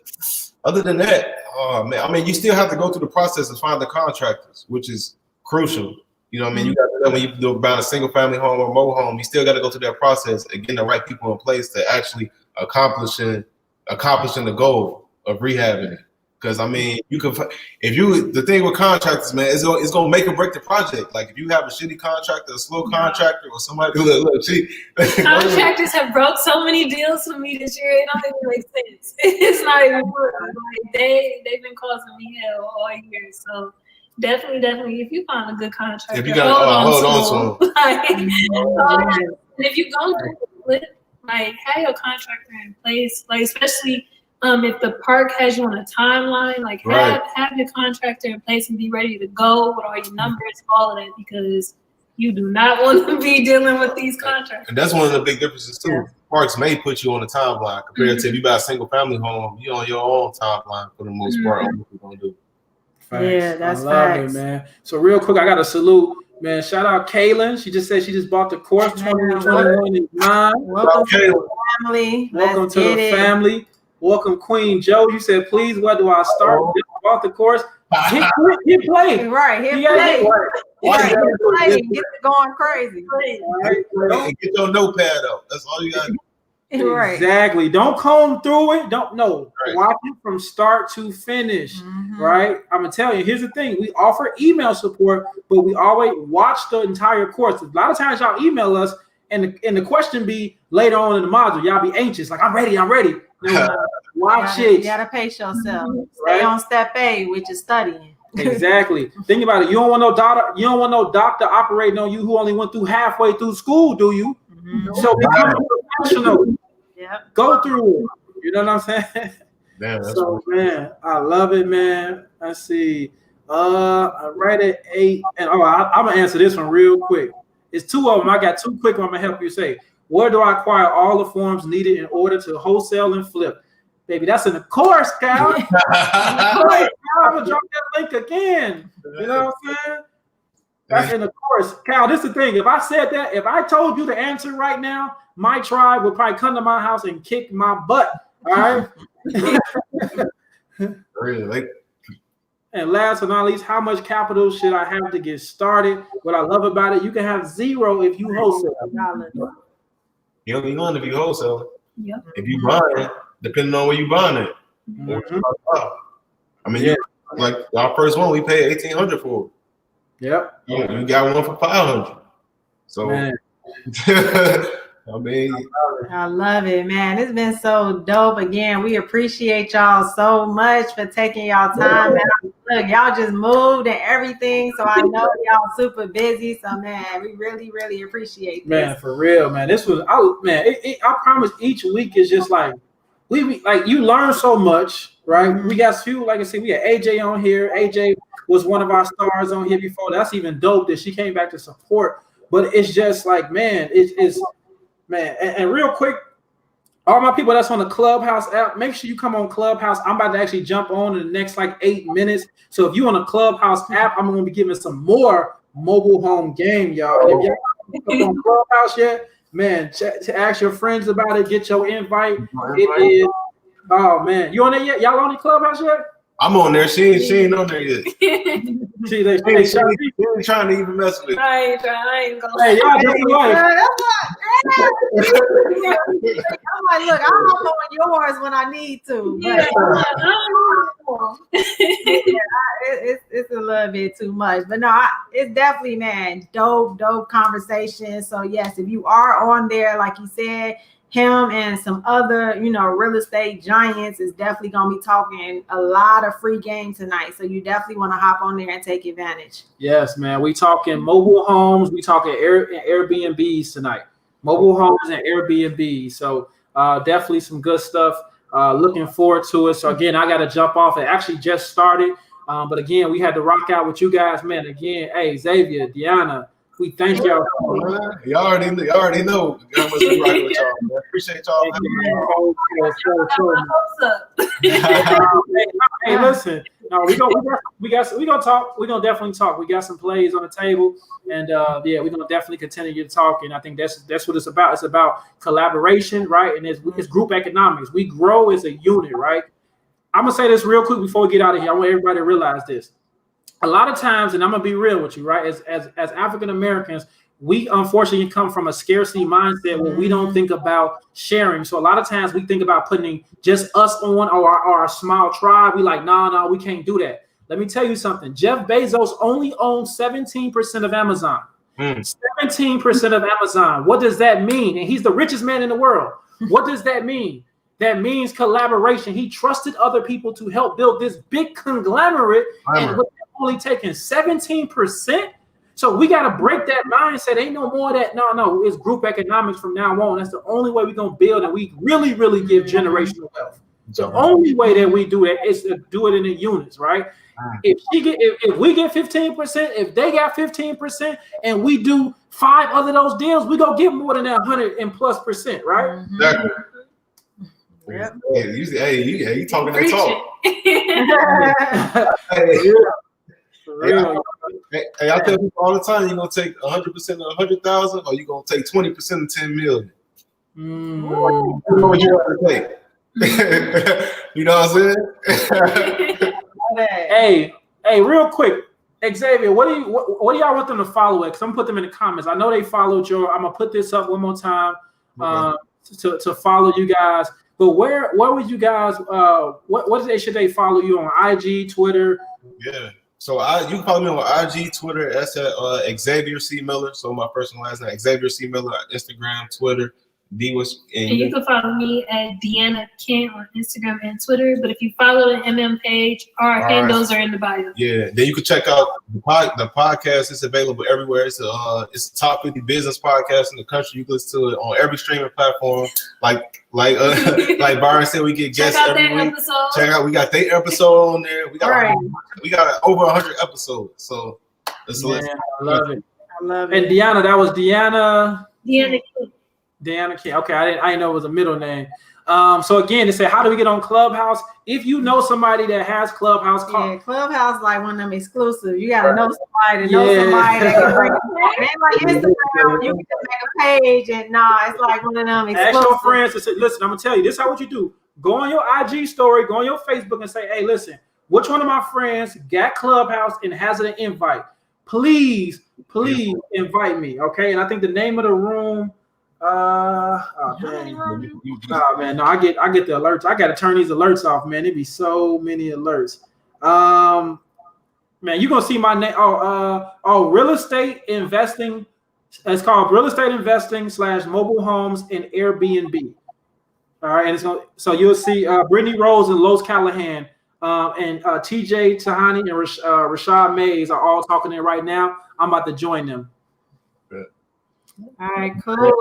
other than that, oh man, I mean, you still have to go through the process of finding contractors, which is crucial. You know what I mean? You got to know when you do about a single family home or mobile home, you still got to go through that process and getting the right people in place to actually accomplishing the goal of rehabbing it. Because I mean, the thing with contractors, man, it's gonna make or break the project. Like if you have a shitty contractor, a slow contractor, or somebody who look cheap. Contractors have broke so many deals for me this year. It don't even make sense. It's not even like they've been causing me hell all year. So definitely, if you find a good contractor, if you got hold on to them. And if you go through it, like have your contractor in place, like especially. If the park has you on a timeline, like have your contractor in place and be ready to go with all your numbers, all of that, because you do not want to be dealing with these contractors. And that's one of the big differences too. Yeah. Parks may put you on a timeline compared to if you buy a single family home, you're on your own timeline for the most part. What you're gonna do. Facts. Yeah, that's facts. It, man. So real quick, I got to salute, man. Shout out Kaylin. She just said she just bought the course. 2021 is mine. Welcome to the family. Welcome to the family. Welcome, Queen Joe. You said, please, where do I start? Just bought the course. Hit play. Right, hit play. Right, hit play. Get it going crazy. Right. Get your notepad out. That's all you got to do. Right. Exactly. Don't comb through it. Don't know. Right. Watch it from start to finish. Right. I'm gonna tell you. Here's the thing. We offer email support, but we always watch the entire course. A lot of times y'all email us, and the question be later on in the module. Y'all be anxious, like I'm ready. No, watch it. You gotta pace yourself. Stay on step A, which is studying. Exactly. Think about it. You don't want no doctor operating on you who only went through halfway through school, do you? So become a professional. Yep. Go through it. You know what I'm saying? Damn, so man, I love it, man. Let's see. I'm right at 8, and I'm gonna answer this one real quick. It's 2 of them. I got 2 quick ones. I'm gonna help you say. Where do I acquire all the forms needed in order to wholesale and flip? Baby, that's in the course, Cal. I'm gonna drop that link again. You know what I'm saying? That's in the course. Cal, this is the thing. If I said that, if I told you the answer right now, my tribe would probably come to my house and kick my butt. All right. Really? And last but not least, how much capital should I have to get started? What I love about it, you can have 0 if you wholesale. You don't be going if you wholesale. Yep. If you buy it, depending on where you buying it. I mean, like our first one, we paid $1,800 for it. Yep. You got one for $500. So, man. I mean, I love it, man. It's been so dope. Again, we appreciate y'all so much for taking y'all time out. Look, y'all just moved and everything, so I know y'all super busy. So, man, we really, really appreciate this. Man, for real, man. This was, I promise each week is just like, you learn so much, right? We got few, like I said, we had AJ on here. AJ was one of our stars on here before. That's even dope that she came back to support. But it's just like, man, it's man, and real quick, all my people that's on the Clubhouse app, make sure you come on Clubhouse. I'm about to actually jump on in the next 8 minutes. So if you're on the Clubhouse app, I'm going to be giving some more mobile home game, y'all. And if y'all haven't on Clubhouse yet, man, to ask your friends about it, get your invite. It is, oh man, you on there yet? Y'all on the Clubhouse yet? I'm on there. She ain't on there yet. She ain't trying to even mess with it. I ain't going. Hey, y'all just like. I'm like, look, I'm on yours when I need to. But, it's a little bit too much. But no, it's definitely, man, dope conversation. So yes, if you are on there, like you said, him and some other, real estate giants is definitely going to be talking a lot of free game tonight. So you definitely want to hop on there and take advantage. Yes, man. We talking mobile homes. We talking Airbnbs tonight. Mobile homes and Airbnb. So definitely some good stuff. Looking forward to it. So again, I got to jump off. It actually just started. But again, we had to rock out with you guys, man. Again, hey, Xavier, Deanna, we thank y'all. Y'all already know. We rocking with y'all, man. Appreciate y'all. Hey, listen, No, we gonna talk. We gonna definitely talk. We got some plays on the table, and yeah, we're gonna definitely continue to talk. And I think that's what it's about. It's about collaboration, right? And it's group economics. We grow as a unit, right? I'm gonna say this real quick before we get out of here. I want everybody to realize this. A lot of times, and I'm gonna be real with you, right? As African Americans, we unfortunately come from a scarcity mindset where we don't think about sharing. So a lot of times we think about putting just us on or our small tribe. We like, no, we can't do that. Let me tell you something. Jeff Bezos only owns 17% of Amazon. 17% of Amazon. What does that mean? And he's the richest man in the world. What does that mean? That means collaboration. He trusted other people to help build this big conglomerate, and with only taking 17%. So we got to break that mindset. Ain't no more of that. No, it's group economics from now on. That's the only way we're going to build, and we really, really give generational wealth. The only way that we do that is to do it in the units, right? If we get 15%, if they got 15%, and we do 5 other those deals, we go get more than that 100+%, right? Exactly. Yep. You talking that talk. Hey, I tell people all the time, you're gonna take 100% of 100,000, or you gonna take 20% of 10 million. What you want to take? You know what I'm saying? Hey, real quick, Xavier, what do y'all want them to follow it? Because I'm gonna put them in the comments. I know they followed your. I'm gonna put this up one more time to follow you guys. But where would you guys? What should they follow you on? IG, Twitter? Yeah. So you can follow me on IG, Twitter. That's at Xavier C. Miller. So my personal last name, Xavier C. Miller, Instagram, Twitter. And you can follow me at Deanna Kent on Instagram and Twitter. But if you follow the MM page, our handles are in the bio. Yeah. Then you can check out the podcast. It's available everywhere. It's a top 50 business podcast in the country. You can listen to it on every streaming platform. Like Byron said, we get guests every week. Check out. We got their episode on there. We got over 100 episodes. So let's listen. I love it. And Deanna, that was Deanna Kent. Okay, I didn't know it was a middle name. So again, they say, how do we get on Clubhouse? If you know somebody that has Clubhouse, Clubhouse like one of them exclusive. You got to know somebody to know somebody that can bring it back. It ain't like Instagram, you can make a page and it's like one of them exclusive. Ask your friends and say, listen, I'm gonna tell you, this is what you do. Go on your IG story, go on your Facebook and say, hey, listen, which one of my friends got Clubhouse and has an invite? Please invite me, okay? And I think the name of the room. Man, no, I get the alerts. I gotta turn these alerts off, man. It'd be so many alerts. Man, you're gonna see my name. Real estate investing. It's called Real Estate Investing / Mobile Homes and Airbnb. All right, and so you'll see Brittany Rose and Lois Callahan, and TJ Tahani and Rashad Mays are all talking there right now. I'm about to join them. All right, cool.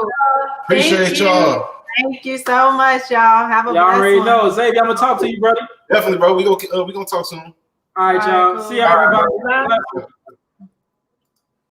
Appreciate y'all. Thank you so much, y'all. Have a blessed one. Y'all already know. Xavier, I'm gonna talk to you, brother. Definitely, bro. We gonna talk soon. All right, y'all. Cool. See y'all, everybody.